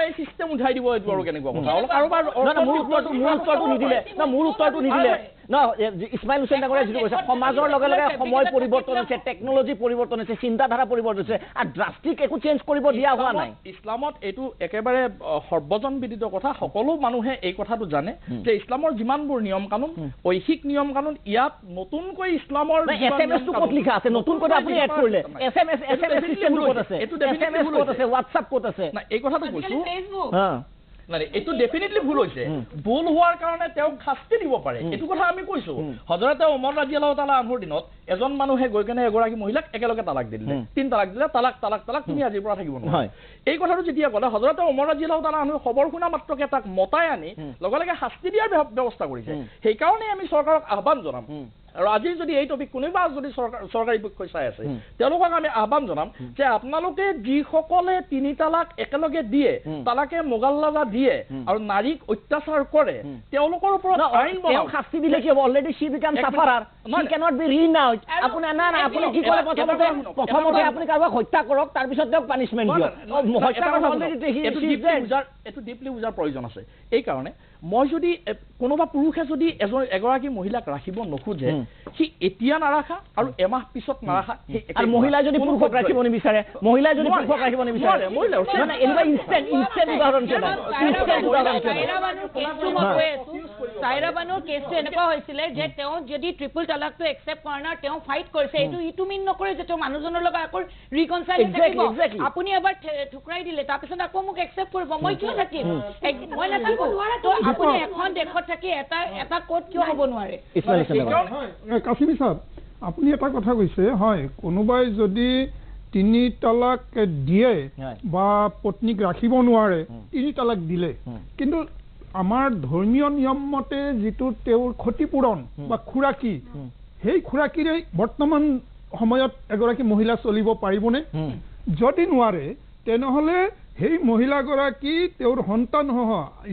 এই সিস্টেম উঠাই দিব এইটো আৰু কেনেকুৱা কথা কাৰোবাৰ মোৰ উত্তৰটো নিদিলে না ইছমাইল হুছেইন ডাঙৰীয়া যিটো কৈছে সমাজৰ লগে লগে সময় পৰিৱৰ্তন হৈছে টেকনলজি পৰিৱৰ্তন হৈছে চিন্তাধাৰা পৰিৱৰ্তন হৈছে আৰু ড্ৰাষ্টিক একো চেঞ্জ কৰিব দিয়া হোৱা নাই ইছলামত এইটো একেবাৰে সৰ্বজন বিদিত কথা সকলো মানুহে এই কথাটো জানে যে ইছলামৰ যিমানবোৰ নিয়ম কানুন ঐহিক নিয়ম কানুন ইয়াত নতুনকৈ ইছলামৰ SMS টো ক'ত লিখা আছে নতুনকৈ আপুনি এড কৰিলে SMS সিস্টেমটো ক'ত আছে এইটো ডেফিনেটলি ক'ত আছে WhatsApp ক'ত আছে না এই কথাটো কৈছো নাই এইটো ডেফিনেটলি ভুল হৈছে ভুল হোৱাৰ কাৰণে তেওঁক শাস্তি দিব পাৰে এইটো কথা আমি কৈছো হযৰতে ওমৰ ৰাদিয়াল্লাহু তাআলা আনহুৰ দিনত এজন মানুহে গৈ কেনে এগৰাকী মহিলাক একেলগে তালাক দিলে 3 তালাক দিলে তালাক তুমি আজিৰ পৰা থাকিব নহয় এই কথাটো যেতিয়া ক'লে হযৰতে ওমৰ ৰাদিয়াল্লাহু তাআলা আনহু খবৰ শুনা মাত্ৰকে তাক মতাই আনি লগে লগে শাস্তি দিয়াৰ ব্যৱস্থা কৰিছে সেই কাৰণে আমি চৰকাৰক আহ্বান জনাম আৰু আজি যদি এই টপিক কোনোবা যদি চৰকাৰী পক্ষই চাই আছে তেওঁলোকক আমি আহ্বান জনাম যে আপোনালোকে যিসকলে 3 তালাক একেলগে দিয়ে তালাকে মোগাল্লাজা দিয়ে আৰু নাৰীক অত্যাচাৰ কৰে তেওঁলোকৰ ওপৰত আইন বনাওক শাস্তি দিলে কি হ'ব already she become sufferer she cannot be renounced আপুনি না আপুনি কি কৰে প্ৰথমতে আপুনি কাৰোবাক হত্যা কৰক তাৰ পিছত তেওঁক পানিশমেন্ট দিয়ক হত্যা কৰা অলৰেডি এটো ডিপলি বুজাৰ প্ৰয়োজন আছে এই কাৰণে মই যদি কোনোবা পুৰুষে যদি এগৰাকী মহিলাক ৰাখিব নোখোজে সি এতিয়া নাৰাখা আৰু এমাহ পিছত নাৰাখা আৰু মহিলা যদি পুৰুষক ৰাখিব নিবিচাৰে মহিলা যদি পুৰুষক ৰাখিব নিবিচাৰে মানে এনেকুৱা ইনষ্টেন্ট উদাহৰণ চাইৰা বানুৰ কেছটো এনেকুৱা হৈছিলে যে তেওঁ যদি ট্ৰিপল তালাকটো একচেপ্ট কৰা নাই তেওঁ ফাইট কৰিছে এইটো মিন নকৰে যে তেওঁ মানুহজনৰ লগত আকৌ ৰিকনসাইল থাকিব আপুনি এবাৰ ঠুকৰাই দিলে তাৰপিছত আকৌ মোক একচেপ্ট কৰিব মই কিয় থাকিম মই নাথাকিব তো আপুনি এখন দেখত থাকি এটা কোড কিয় হ'ব নোৱাৰে কাছিমি সাহেব আপুনি এটা কথা কৈছে হয় কোনোবাই যদি 3 তালাক দিয়ে বা পত্নীক ৰাখিব নোৱাৰে 3 তালাক দিলে কিন্তু আমাৰ ধৰ্মীয় নিয়ম মতে যেটো তেওঁৰ ক্ষতিপূৰণ বা খুৰাকি সেই খুৰাকিৰে বৰ্তমান সময়ত এগৰাকী মহিলা চলিব পাৰিবনে যদি নোৱাৰে তেনেহলে সেই মহিলাগৰাকী তেওঁৰ সন্তান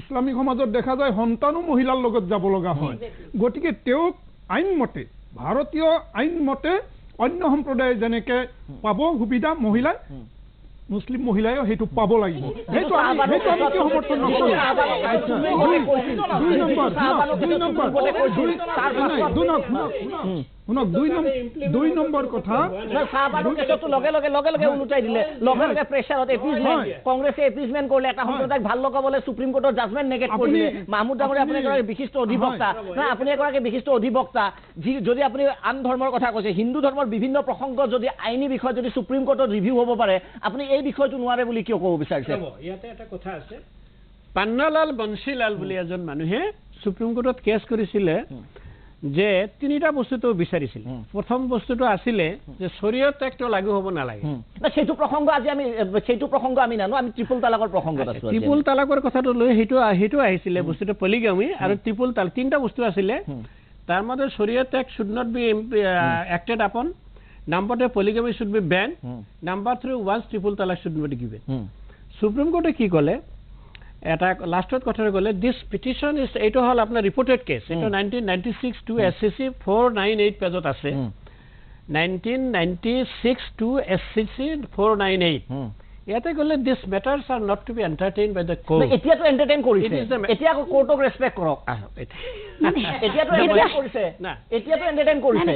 ইছলামিক সমাজত দেখা যায় সন্তানো মহিলাৰ লগত যাব লগা হয় গতিকে তেওঁক আইন মতে ভাৰতীয় আইন মতে অন্য সম্প্ৰদায় যেনেকে পাব সুবিধা মহিলা মুসলিম মহিলায়ও হেতু পাব লাগিব হেতু আমি সমৰ্থন নকৰো দুই নম্বৰ কথা লগে লগে উলুটাই দিলে লগে প্ৰেছাৰত এপিজমেন্ট কংগ্ৰেছে এপিজমেন্ট কৰিলে এটা সম্প্ৰদায়ক ভাল লগাবলৈ সুপ্ৰিম কোৰ্টৰ জাজমেন্ট নেগেট কৰি দিলে মাহমুদ ডাঙৰীয়া আপুনি এগৰাকী বিশিষ্ট অধিবক্তা না আপুনি এগৰাকী বিশিষ্ট অধিবক্তা যদি আপুনি আন ধৰ্মৰ কথা কৈছে হিন্দু ধৰ্মৰ বিভিন্ন প্ৰসংগ যদি আইনী বিষয় যদি সুপ্ৰিম কোৰ্টত ৰিভিউ হ'ব পাৰে আপুনি এই বিষয়টো নোৱাৰে বুলি কিয় ক'ব বিচাৰিছে ইয়াতে এটা কথা আছে পান্নালাল বংশীলাল বুলি এজন মানুহে সুপ্ৰিম কোৰ্টত কেছ কৰিছিলে যে 3টা বস্তুটো বিচাৰিছিল প্ৰথম বস্তুটো আছিলে যে শৰীয়ত এক্ট লাগু হ'ব নালাগে না সেইটো প্ৰসংগ আমি নানো আমি ট্ৰিপল তালাকৰ প্ৰসংগত আছো ট্ৰিপল তালাকৰ কথাটো লৈ হেতু আহিছিলে বস্তুটো পলিগামি আৰু ট্ৰিপল তালাক 3টা বস্তু আছিলে তাৰ মধ্যে Shariat act should not be acted upon number 2 polygamy should be banned number 3 once triple talaq should not be given supreme court কি কলে এটা লাস্টত কথা কলে this petition is এটো হল আপোনাৰ ৰিপোৰ্টেড কেছ এটো 1996 টু SCC 498 পেজত আছে 1996 টু SCC 498 ইয়াতে গলে this matters are not to be entertained by the court এতিয়া তো এন্টারটেইন কৰিছে এতিয়া কোৰ্টক ৰেসপেক্ট কৰক এতিয়া তো এন্টাৰটেইন কৰিছে না এতিয়া তো এন্টাৰটেইন কৰিছে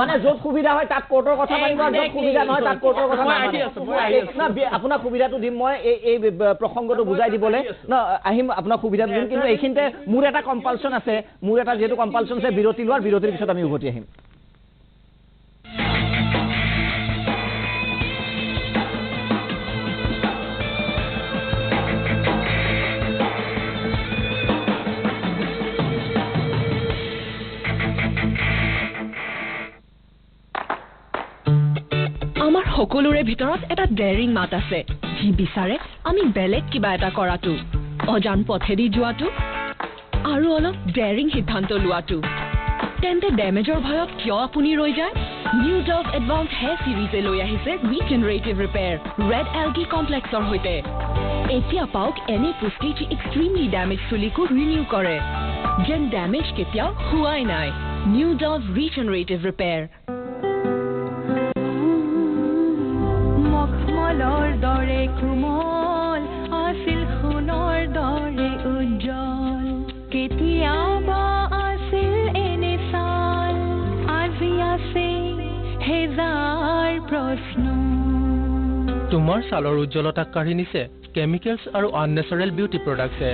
মানে যত সুবিধা হয় তাত কোৰ্টৰ কথা মানিব যত সুবিধা নহয় তাত কোৰ্টৰ কথা মানিব না আপোনাক সুবিধাটো দিম মই এই প্ৰসংগটো বুজাই দিবলে না আহিম আপোনাক সুবিধাটো দিম কিন্তু এইখিনতে মোৰ এটা কম্পালশন আছে মোৰ এটা যেটো কম্পালশন আছে বিৰতি লোৱাৰ বিৰতিৰ পিছত আমি উভতি আহিম আমাৰ সকলোৰে ভিতৰত এটা ডেৰিং মাত আছে যি বিচাৰে আমি বেলেগ কিবা এটা কৰাটো অজান পথেদি যোৱাটো আৰু অলপ ডেৰিং সিদ্ধান্ত লোৱাটো তেন্তে ডেমেজৰ ভয়ত কিয় আপুনি ৰৈ যায় নিউ ডভ এডভান্স হেয়াৰ সিৰিজে লৈ আহিছে ৰিজেনাৰেটিভ ৰিপেয়াৰ ৰেড এলগি কমপ্লেক্সৰ সৈতে এতিয়া পাওক এনে পুষ্টি যি এক্সট্ৰিমলি ডেমেজ চুলিকো ৰিনিউ কৰে যেন ডেমেজ কেতিয়াও হোৱাই নাই নিউ ডভ ৰিজেনাৰেটিভ ৰিপেয়াৰ মখমলৰ দৰে কোমল আছিল সোণৰ দৰে উজ্জ্বল কেতিয়াবা আছিল এনে চাল আজি আছে হেজাৰ প্ৰশ্ন তোমাৰ ছালৰ উজ্জ্বলতাক কাঢ়ি নিছে কেমিকেলছ আৰু আননেচাৰেল বিউটি প্ৰডাক্টছে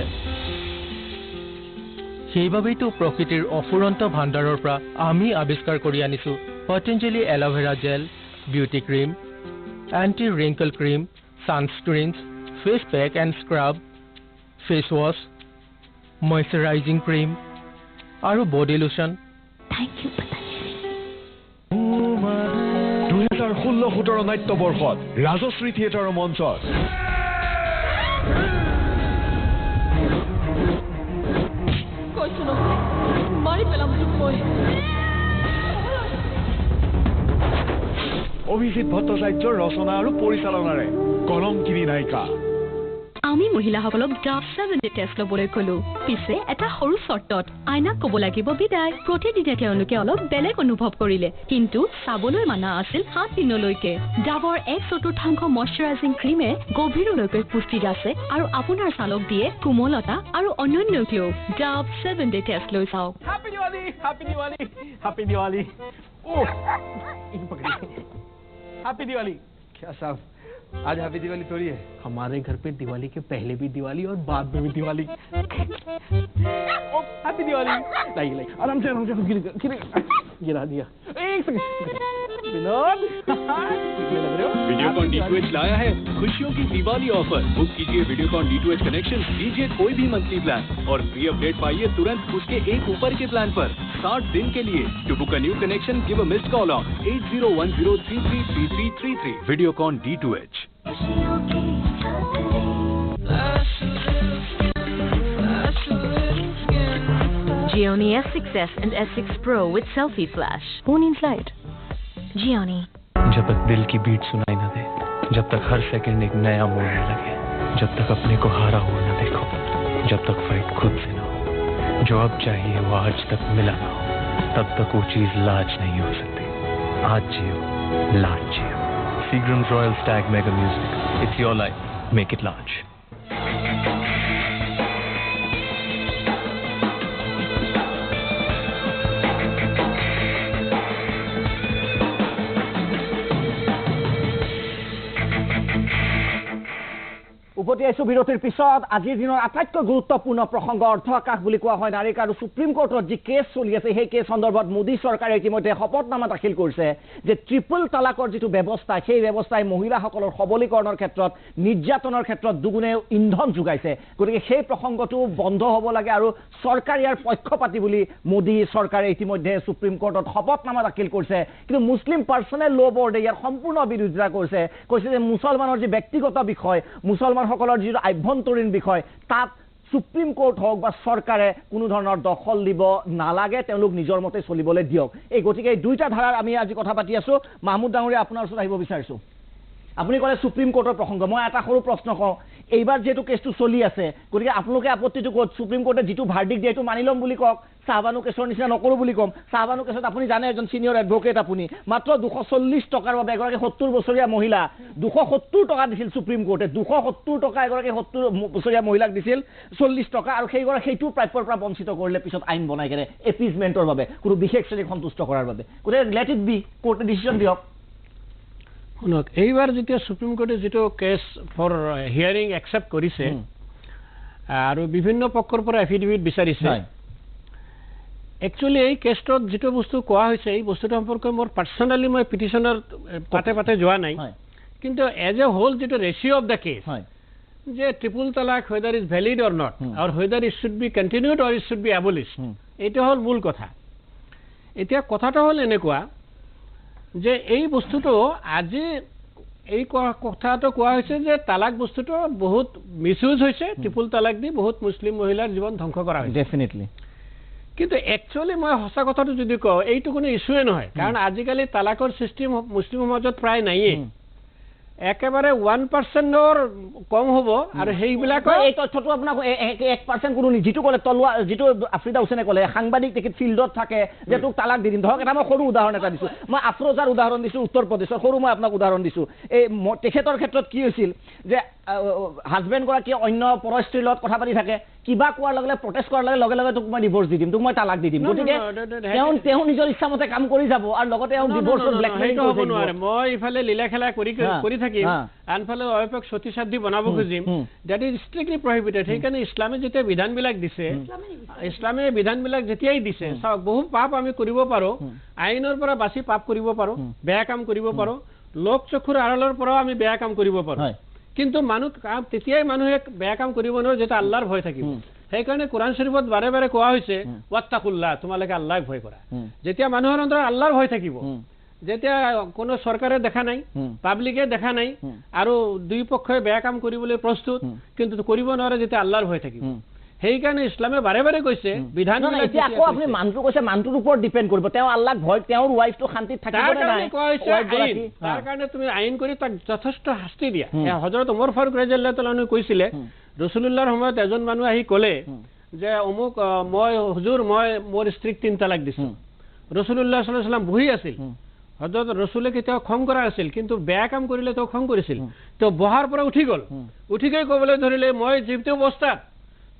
সেইবাবেইতো প্ৰকৃতিৰ অফুৰন্ত ভাণ্ডাৰৰ পৰা আমি আৱিষ্কাৰ কৰি আনিছো Patanjali aloe vera gel beauty cream anti wrinkle cream sunscreens face pack and scrub face wash moisturizing cream aru body lotion thank you Patanjali 2016-17 নাট্য বৰ্ষত ৰাজশ্ৰী থিয়েটাৰৰ মঞ্চত কৈছো নহয় মাৰি পেলাম অভিজিৎ ভট্টাচাৰ্যৰ ৰচনা আৰু পৰিচালনাৰে কলংকিনী নায়িকা আমি মহিলাসকলক ডাব 70 টেষ্ট ল'বলৈ ক'লো পিছে এটা সৰু চৰ্তত আইনাক ক'ব লাগিব বিদায় প্ৰতিদিনে তেওঁলোকে অলপ বেলেগ অনুভৱ কৰিলে কিন্তু চাবলৈ মানা আছিল 7 দিনলৈকে ডাবৰ 1/4 ময়শ্চাৰাইজিং ক্ৰীমে গভীৰলৈকে পুষ্টি আছে আৰু আপোনাৰ ছালক দিয়ে কোমলতা আৰু অনন্য গ্লো ডাব 70 টেষ্ট লৈ চাওক happy Diwali happy Diwali happy Diwali ओह हैप्पी दिवाली क्या साहब आज हैप्पी दिवाली थोड़ी है हमारे घर पे दिवाली के पहले भी दिवाली और बाद में भी दिवाली हैप्पी दिवाली लाइक आराम से गिरा दिया एक सेकंड विनोद वीडियोकॉन D2H लाया है खुशियों की दिवाली ऑफर बुक कीजिए वीडियोकॉन D2H कनेक्शन लीजिए कोई भी मंथली प्लान और फ्री अपडेट पाइए तुरंत उसके एक ऊपर के प्लान पर 60 दिन के लिए to book a new connection give a missed call on 8010333333 Videocon D2H Gioni S6s and S6 Pro with selfie flash. Phone inside. Gioni. जब तक दिल की बीट सुनाई न दे, जब तक हर सेकंड एक नया मोड़ न लगे, जब तक अपने को हारा हुआ न देखो, जब तक फाइट खुद से न हो, जो अब चाहिए वो आज तक मिला न हो, तब तक वो चीज लाज नहीं हो सकती. आज जियो, लाज जियो. Seagram's Royal Stag Mega Music. It's your life. Make it large. উভতি আহিছো বিৰতিৰ পিছত আজিৰ দিনৰ আটাইতকৈ গুৰুত্বপূৰ্ণ প্ৰসংগ অৰ্থ আকাশ বুলি কোৱা হয় নাগৰিক আৰু সুপ্ৰিম কোৰ্টত যি কেছ চলি আছে সেই কেছ সন্দৰ্ভত মোদী চৰকাৰে ইতিমধ্যে শপতনামা দাখিল কৰিছে যে ট্ৰিপল তালাকৰ যিটো ব্যৱস্থা সেই ব্যৱস্থাই মহিলাসকলৰ সবলীকৰণৰ ক্ষেত্ৰত নিৰ্যাতনৰ ক্ষেত্ৰত দুগুণে ইন্ধন যোগাইছে গতিকে সেই প্ৰসংগটো বন্ধ হ'ব লাগে আৰু চৰকাৰ ইয়াৰ পক্ষপাতি বুলি মোদী চৰকাৰে ইতিমধ্যে সুপ্ৰিম কোৰ্টত শপতনামা দাখিল কৰিছে কিন্তু মুছলিম পাৰ্চনেল ল' বৰ্ডে ইয়াৰ সম্পূৰ্ণ বিৰোধিতা কৰিছে কৈছে যে মুছলমানৰ যি ব্যক্তিগত বিষয় মুছলমানসকলৰ যিটো আভ্যন্তৰীণ বিষয় তাত সুপ্ৰিম কোৰ্ট হওক বা চৰকাৰে কোনো ধৰণৰ দখল দিব নালাগে তেওঁলোক নিজৰ মতে চলিবলৈ দিয়ক এই গতিকে এই দুইটা ধাৰাৰ আমি আজি কথা পাতি আছো মাহমুদ ডাঙৰীয়া আপোনাৰ ওচৰত আহিব বিচাৰিছো আপুনি ক'লে সুপ্ৰিম কোৰ্টৰ প্ৰসংগ মই এটা সৰু প্ৰশ্ন কওঁ এইবাৰ যেহেতু কেছটো চলি আছে গতিকে আপোনালোকে আপত্তিটো ক'ত সুপ্ৰিম কোৰ্টে যিটো ভাৰ্ডিক্ট দিয়ে এইটো মানি ল'ম বুলি কওক চাহবানু কেছৰ নিচিনা নকৰোঁ বুলি ক'ম চাহবানু কেছত আপুনি জানে এজন ছিনিয়ৰ এডভকেট আপুনি মাত্ৰ 240 টকাৰ বাবে এগৰাকী 70 বছৰীয়া মহিলা 270 টকা দিছিল সুপ্ৰিম কোৰ্টে 270 টকা এগৰাকী 70 বছৰীয়া মহিলাক দিছিল 40 টকা আৰু সেইটো প্ৰাপ্যৰ পৰা বঞ্চিত কৰিলে পিছত আইন বনাই কেনে এপিজমেণ্টৰ বাবে কোনো বিশেষ শ্ৰেণীক সন্তুষ্ট কৰাৰ বাবে গতিকে লেট ইট বি কোৰ্টে ডিচিশ্যন দিয়ক শুনক এইবাৰ যেতিয়া সুপ্ৰিম কোৰ্টে যিটো কেছ ফৰ হিয়াৰিং একচেপ্ট কৰিছে আৰু বিভিন্ন পক্ষৰ পৰা এফিডেভিট বিচাৰিছে একচুৱেলি এই কেছটোত যিটো বস্তু কোৱা হৈছে এই বস্তুটো সম্পৰ্কে মোৰ পাৰ্চনেলি মই পিটিশ্যনৰ পাতে যোৱা নাই কিন্তু এজ এ হোল যিটো ৰেচিঅ' অফ দ্য কেছ যে triple talaq whether is valid or not আৰু whether it should be continued or it should be abolished এইটো হ'ল মূল কথা এতিয়া কথাটো হ'ল এনেকুৱা যে এই বস্তুটো আজি এই কথাটো কোৱা হৈছে যে তালাক বস্তুটো বহুত মিছইউজ হৈছে ট্ৰিপল তালাক দি বহুত মুছলিম মহিলাৰ জীৱন ধ্বংস কৰা হৈছে ডেফিনেটলি কিন্তু একচুৱেলি মই সঁচা কথাটো যদি কওঁ এইটো কোনো ইছ্যুৱে নহয় কাৰণ আজিকালি তালাকৰ চিষ্টেম মুছলিম সমাজত প্ৰায় নাইয়ে একেবাৰে 1%ৰ কম হ'ব আৰু সেইবিলাকৰ এই তথ্যটো আপোনাক 1% কোনো যিটো ক'লে তলুৱা যিটো আফ্ৰিদা হুছেইনে ক'লে সাংবাদিক তেখেত ফিল্ডত থাকে যে তোক তালাক দি দিম ধৰক এটা মই সৰু উদাহৰণ এটা দিছোঁ মই আফ্ৰোজাৰ উদাহৰণ দিছোঁ উত্তৰ প্ৰদেশৰ সৰু মই আপোনাক উদাহৰণ দিছোঁ এই তেখেতৰ ক্ষেত্ৰত কি হৈছিল যে হাজবেণ্ডগৰাকী অন্য পৰস্ত্ৰীৰ লগত কথা পাতি থাকে কিবা কোৱাৰ লগে লগে প্ৰটেষ্ট কৰাৰ লগে লগে তোক মই ডিভোৰ্চ দি দিম তোক মই তালাক দি দিম গতিকে তেওঁ নিজৰ ইচ্ছামতে কাম কৰি যাব আৰু লগতে ডিভোৰ্চৰ ব্লেকমেইল কৰিব নোৱাৰে মই ইফালে লীলা খেলা কৰি থাকিম আনফালে অপেক সতী সাধ্য বনাব খুজিম দ্যাট ইজ ষ্ট্ৰিক্টলি প্ৰহিবিটেড সেইকাৰণে ইছলামে যেতিয়া বিধানবিলাক দিছে ইছলামে বিধানবিলাক যেতিয়াই দিছে চাওক বহু পাপ আমি কৰিব পাৰোঁ আইনৰ পৰা বাছি পাপ কৰিব পাৰোঁ বেয়া কাম কৰিব পাৰোঁ লোক চকুৰ আড়ালৰ পৰাও আমি বেয়া কাম কৰিব পাৰোঁ কিন্তু মানুহ তেতিয়াই মানুহে বেয়া কাম কৰিব নোৱাৰে যেতিয়া আল্লাহৰ ভয় থাকিব সেইকাৰণে কোৰআন শৰীফত বাৰে বাৰে কোৱা হৈছে ওয়াত্তাকুল্লাহ তোমালোকে আল্লাহক ভয় কৰা যেতিয়া মানুহৰ অন্তৰত আল্লাহৰ ভয় থাকিব যেতিয়া কোনো চৰকাৰে দেখা নাই পাব্লিকে দেখা নাই আৰু দুই পক্ষই বেয়া কাম কৰিবলৈ প্ৰস্তুত কিন্তু কৰিব নোৱাৰে যেতিয়া আল্লাহৰ ভয় থাকিব সেইকাৰণে ইছলামে বাৰে বাৰে কৈছে বিধান এতিয়া আকৌ আপুনি মানুহটো কৈছে মানুহটোৰ ওপৰত ডিপেণ্ড কৰিব তেওঁ আল্লাহক ভয় তেওঁৰ ৱাইফটো শান্তিত থাকিব নে নাই তাৰ কাৰণে তুমি আইন কৰি তাক যথেষ্ট শাস্তি দিয়া হযৰত ওমৰ ফাৰুক ৰাদিয়াল্লাহু তাআলা আনহু কৈছিলে ৰাসূলুল্লাহৰ সময়ত এজন মানুহ আহি ক'লে যে অমুক মই হুজুৰ মই মোৰ স্ত্ৰীক 3 তালাক দিছো ৰাসূলুল্লাহ সাল্লাল্লাহু আলাইহি ওয়াসাল্লাম বহি আছিল হযৰত ৰাসূলে কেতিয়াও খং কৰা আছিল কিন্তু বেয়া কাম কৰিলে তো খং কৰিছিল তো বহাৰ পৰা উঠি গ'ল উঠি গৈ ক'বলৈ ধৰিলে মই জীৱিত অৱস্থাত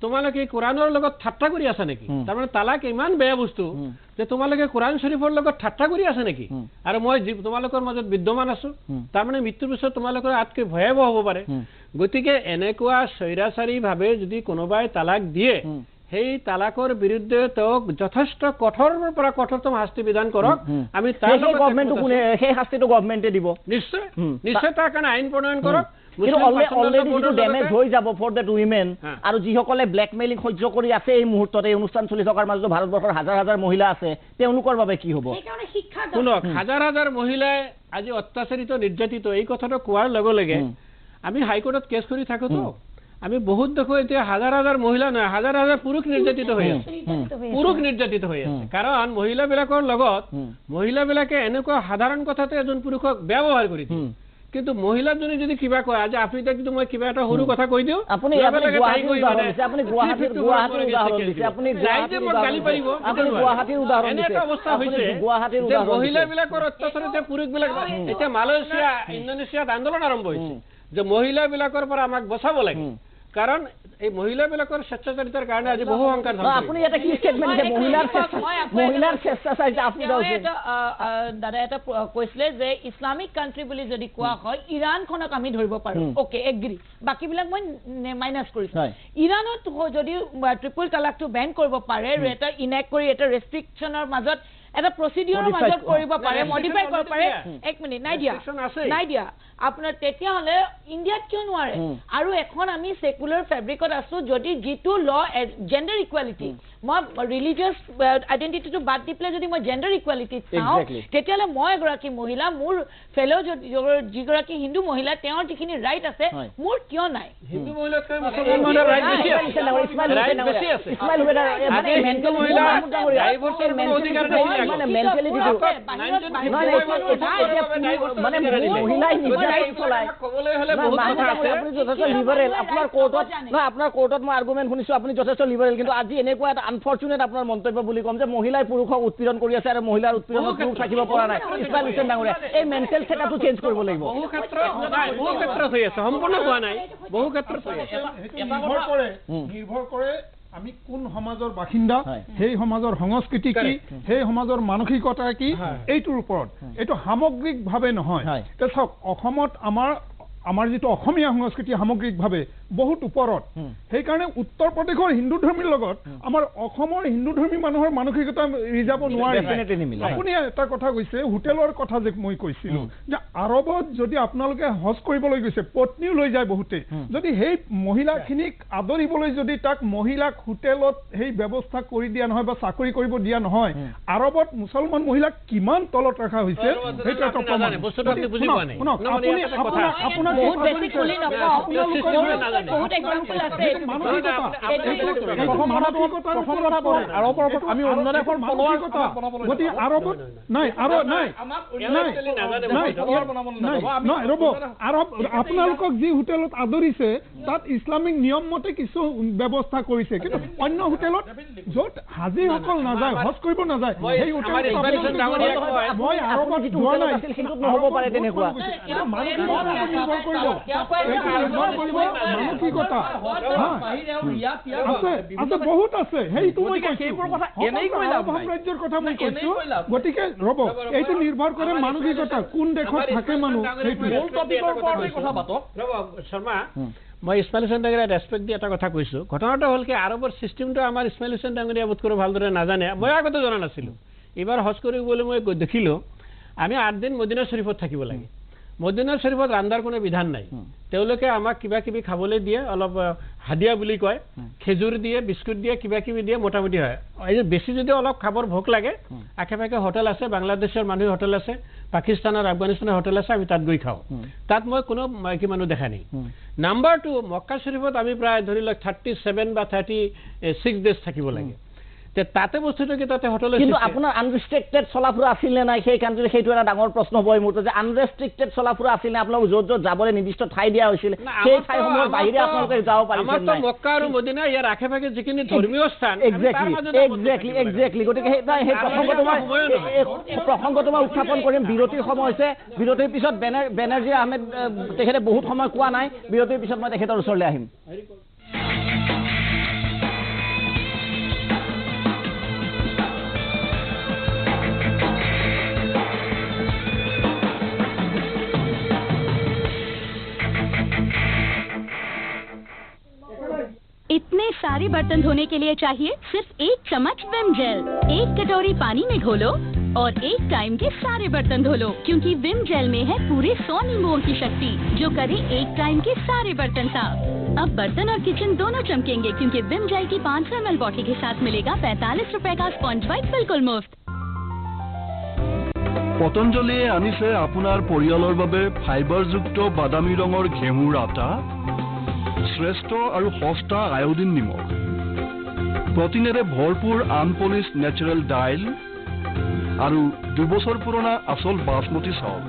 তোমালোকে কোৰানৰ লগত ঠাট্টা কৰি আছা নেকি তাৰমানে তালাক ইমান বেয়া বস্তু যে তোমালোকে কোৰান শৰীফৰ লগত ঠাট্টা কৰি আছা নেকি আৰু মই তোমালোকৰ মাজত বিদ্যমান আছো তাৰমানে মৃত্যুৰ পিছত তোমালোকৰ আতকৈ ভয়াৱহ হ'ব পাৰে গতিকে এনেকুৱা স্বৈৰাচাৰীভাৱে যদি কোনোবাই তালাক দিয়ে সেই তালাকৰ বিৰুদ্ধে তেওঁক যথেষ্ট কঠোৰৰ পৰা কঠোৰতম শাস্তি বিধান কৰক আমি তাৰ গভৰ্ণমেণ্টটো কোনে সেই শাস্তিটো গভৰ্ণমেণ্টে দিব নিশ্চয় নিশ্চয় তাৰ কাৰণে আইন প্ৰণয়ন কৰক কিন্তু অলৰেডি যিটো ডেমেজ হৈ যাব ফৰ দ্যাট উইমেন আৰু যিসকলে ব্লেকমেইলিং সহ্য কৰি আছে এই মুহূৰ্তত এই অনুষ্ঠান চলি থকাৰ মাজত ভাৰতবৰ্ষৰ হাজাৰ হাজাৰ মহিলা আছে তেওঁলোকৰ বাবে কি হ'ব শুনক হাজাৰ হাজাৰ মহিলাই আজি অত্যাচাৰিত নিৰ্যাতিত এই কথাটো কোৱাৰ লগে লগে আমি হাইকোৰ্টত কেছ কৰি থাকোতো আমি বহুত দেখো এতিয়া হাজাৰ হাজাৰ মহিলা নহয় হাজাৰ হাজাৰ পুৰুষ নিৰ্যাতিত হৈ আছে কাৰণ মহিলাবিলাকৰ লগত মহিলাবিলাকে এনেকুৱা সাধাৰণ কথাতে এজন পুৰুষক ব্যৱহাৰ কৰি দিয়ে কিন্তু মহিলাজনী যদি কিবা কয় আজি আপুনি কিন্তু মই কিবা এটা সৰু কথা কৈ দিওঁ আপুনি মহিলাবিলাকৰ অত্যাচাৰতে পুৰুষবিলাক এতিয়া মালয়েছিয়া ইণ্ডোনেছিয়াত আন্দোলন আৰম্ভ হৈছে যে মহিলাবিলাকৰ পৰা আমাক বচাব লাগে কাৰণ এই মহিলাবিলাকৰ স্বেচ্ছাচাৰিতাৰ কাৰণে আজি বহু সংখ্যাত আপুনি এটা কি ষ্টেটমেণ্ট দিছে মহিলাৰ স্বেচ্ছাচাৰিতা আপুনি দাদা এটা কৈছিলে যে ইছলামিক কাণ্ট্ৰি বুলি যদি কোৱা হয় ইৰাণখনক আমি ধৰিব পাৰোঁ ওকে এগ্ৰি বাকীবিলাক মই মাইনাছ কৰিছোঁ ইৰাণত যদি ট্ৰিপল তালাকটো বেন কৰিব পাৰে আৰু এটা ইনেক্ট কৰি এটা ৰেষ্ট্ৰিকশ্যনৰ মাজত এটা প্ৰচিডিউৰৰ মাজত কৰিব পাৰে মডিফাই কৰিব পাৰে এক মিনিট নাই দিয়া আপোনাৰ তেতিয়াহ'লে ইণ্ডিয়াত কিয় নোৱাৰে আৰু এখন আমি সেকুলাৰ ফেব্ৰিকত আছো যদি যিটো ল জেণ্ডাৰ ইকুৱেলিটি মই ৰিলিজিয়াছ আইডেণ্টিটিটো বাদ দি পেলাই যদি মই জেণ্ডাৰ ইকুৱেলিটি চাওঁ তেতিয়াহ'লে মই এগৰাকী মহিলা মোৰ ফেল' যিগৰাকী হিন্দু মহিলা তেওঁৰ যিখিনি ৰাইট আছে মোৰ কিয় নাই হিন্দু মহিলাতকৈ মুছলমান ৰাইট বেছি আছে আপোনাৰ কোৰ্টত মই আৰ্গুমেণ্ট শুনিছো আপুনি যথেষ্ট লিবাৰেল কিন্তু আজি এনেকুৱা এটা আনফৰ্চুনেট আপোনাৰ মন্তব্য বুলি ক'ম যে মহিলাই পুৰুষক উৎপীড়ন কৰি আছে আৰু মহিলাৰ উৎপীড়নত পুৰুষ থাকিব পৰা নাই ইছমাইল হুছেইন ডাঙৰীয়া এই মেণ্টেল ছেটআপটো চেঞ্জ কৰিব লাগিব বহু ক্ষেত্ৰত হৈ আছে সম্পূৰ্ণ হোৱা নাই বহু ক্ষেত্ৰত নিৰ্ভৰ কৰে আমি কোন সমাজৰ বাসিন্দা সেই সমাজৰ সংস্কৃতি কি সেই সমাজৰ মানসিকতা কি এইটোৰ ওপৰত এইটো সামগ্ৰিকভাৱে নহয় এতিয়া চাওক অসমত আমাৰ যিটো অসমীয়া সংস্কৃতি সামগ্ৰিকভাৱে বহুত ওপৰত সেইকাৰণে উত্তৰ প্ৰদেশৰ হিন্দু ধৰ্মীৰ লগত আমাৰ অসমৰ হিন্দু ধৰ্মী মানুহৰ মানসিকতা ৰিজাব নোৱাৰে আপুনি এটা কথা কৈছে হোটেলৰ কথা যে মই কৈছিলোঁ যে আৰৱত যদি আপোনালোকে হজ কৰিবলৈ গৈছে পত্নীও লৈ যায় বহুতে যদি সেই মহিলাখিনিক আদৰিবলৈ যদি তাক মহিলাক হোটেলত সেই ব্যৱস্থা কৰি দিয়া নহয় বা চাকৰি কৰিব দিয়া নহয় আৰৱত মুছলমান মহিলাক কিমান তলত ৰখা হৈছে সেইটো এটা প্ৰমাণ আপোনাক বহুত বেছি খুলি নকওঁ বহুত এক্সাম্পল আছে আমি অন্য দেশৰ মানসিকতা গতিকে আৰৱত নাই ৰ'ব আৰৱ আপোনালোকক যি হোটেলত আদৰিছে তাত ইছলামিক নিয়ম মতে কিছু ব্যৱস্থা কৰিছে কিন্তু অন্য হোটেলত য'ত হাজীসকল নাযায় হজ কৰিব নাযায় সেই হোটেলত মই আৰৱত যোৱা নাই নহ'ব পাৰে তেনেকুৱা মানসিকতা আছে বহুত আছে সেইটো মই ৰাজ্যৰ কথা মই কৈছো গতিকে ৰ'ব এইটো নিৰ্ভৰ কৰে মানসিকতা কোন দেশত থাকে মানুহ শৰ্মা মই ইছমাইল হুছেইন ডাঙৰীয়া ৰেছপেক্ট দি এটা কথা কৈছোঁ ঘটনাটো হ'ল কি আৰৱৰ চিষ্টেমটো আমাৰ ইছমাইল হুছেইন ডাঙৰীয়া বোধকৰো ভালদৰে নাজানে মই আগতে জনা নাছিলোঁ এইবাৰ হজ কৰিবলৈ মই দেখিলোঁ আমি 8 দিন মদিনা শ্বৰীফত থাকিব লাগে মদিনা শৰীফত ৰান্ধাৰ কোনো বিধান নাই তেওঁলোকে আমাক কিবা কিবি খাবলৈ দিয়ে অলপ হাদিয়া বুলি কয় খেজুৰ দিয়ে বিস্কুট দিয়ে কিবা কিবি দিয়ে মোটামুটি হয় এই বেছি যদি অলপ খাবৰ ভোক লাগে আশে-পাশে হোটেল আছে বাংলাদেশৰ মানুহ হোটেল আছে পাকিস্তানৰ আফগানিস্তানৰ হোটেল আছে আমি তাত গৈ খাওঁ তাত মই কোনো মাইকী মানুহ দেখা নাই নাম্বাৰ 2 মক্কা শৰীফত আমি প্ৰায় ধৰি লওক 37 বা 36 ডেজ থাকিব লাগে তাতে বস্তুটো কি তাতে হোটেল কিন্তু আপোনাৰ আনৰেষ্ট্ৰিক্টেড চলাফুৰা আছিল নে নাই সেই কাৰণতে সেইটো এটা ডাঙৰ প্ৰশ্ন হ'ব এই মুহূৰ্তত যে আনৰেষ্ট্ৰিক্টেড চলাফুৰা আছিল নে আপোনালোক য'ত য'ত যাবলৈ নিৰ্দিষ্ট ঠাই দিয়া হৈছিল সেই ঠাইসমূহৰ বাহিৰে আপোনালোকে যাব পাৰিছিল আমাৰতো মক্কা আৰু মদিনা ইয়াৰ আশে-পাশে যিখিনি ধৰ্মীয় স্থান এক্সেক্টলি গতিকে সেই প্ৰসংগটো মই উত্থাপন কৰিম বিৰতিৰ সময় হৈছে বিৰতিৰ পিছত বেনাৰ্জী আহমেদ তেখেতে বহুত সময় কোৱা নাই বিৰতিৰ পিছত মই তেখেতৰ ওচৰলৈ আহিম इतने सारे बर्तन धोने के लिए चाहिए सिर्फ 1 चम्मच विम जेल 1 कटोरी पानी में घोलो और 1 टाइम के सारे बर्तन धो लो क्योंकि विम जेल में है पूरे 100 नींबुओं की शक्ति जो करे 1 टाइम के सारे बर्तन साफ अब बर्तन और किचन दोनों चमकेंगे क्योंकि विम जेल की 500 ml बॉटल के साथ मिलेगा 45 रुपए का स्पॉन्ज वाइप बिल्कुल मुफ्त পতঞ্জলিয়ে আনিছে আপোনাৰ পৰিয়ালৰ বাবে ফাইবাৰযুক্ত বাদামী ৰঙৰ ঘেঁহুৰ আটা শ্ৰেষ্ঠ আৰু সস্তা আয়োডিন নিমখ প্ৰটিনেৰে ভৰপূৰ আনপলিছ নেচাৰেল ডাইল আৰু 2 বছৰ পুৰণা আচল বাসমতি চাউল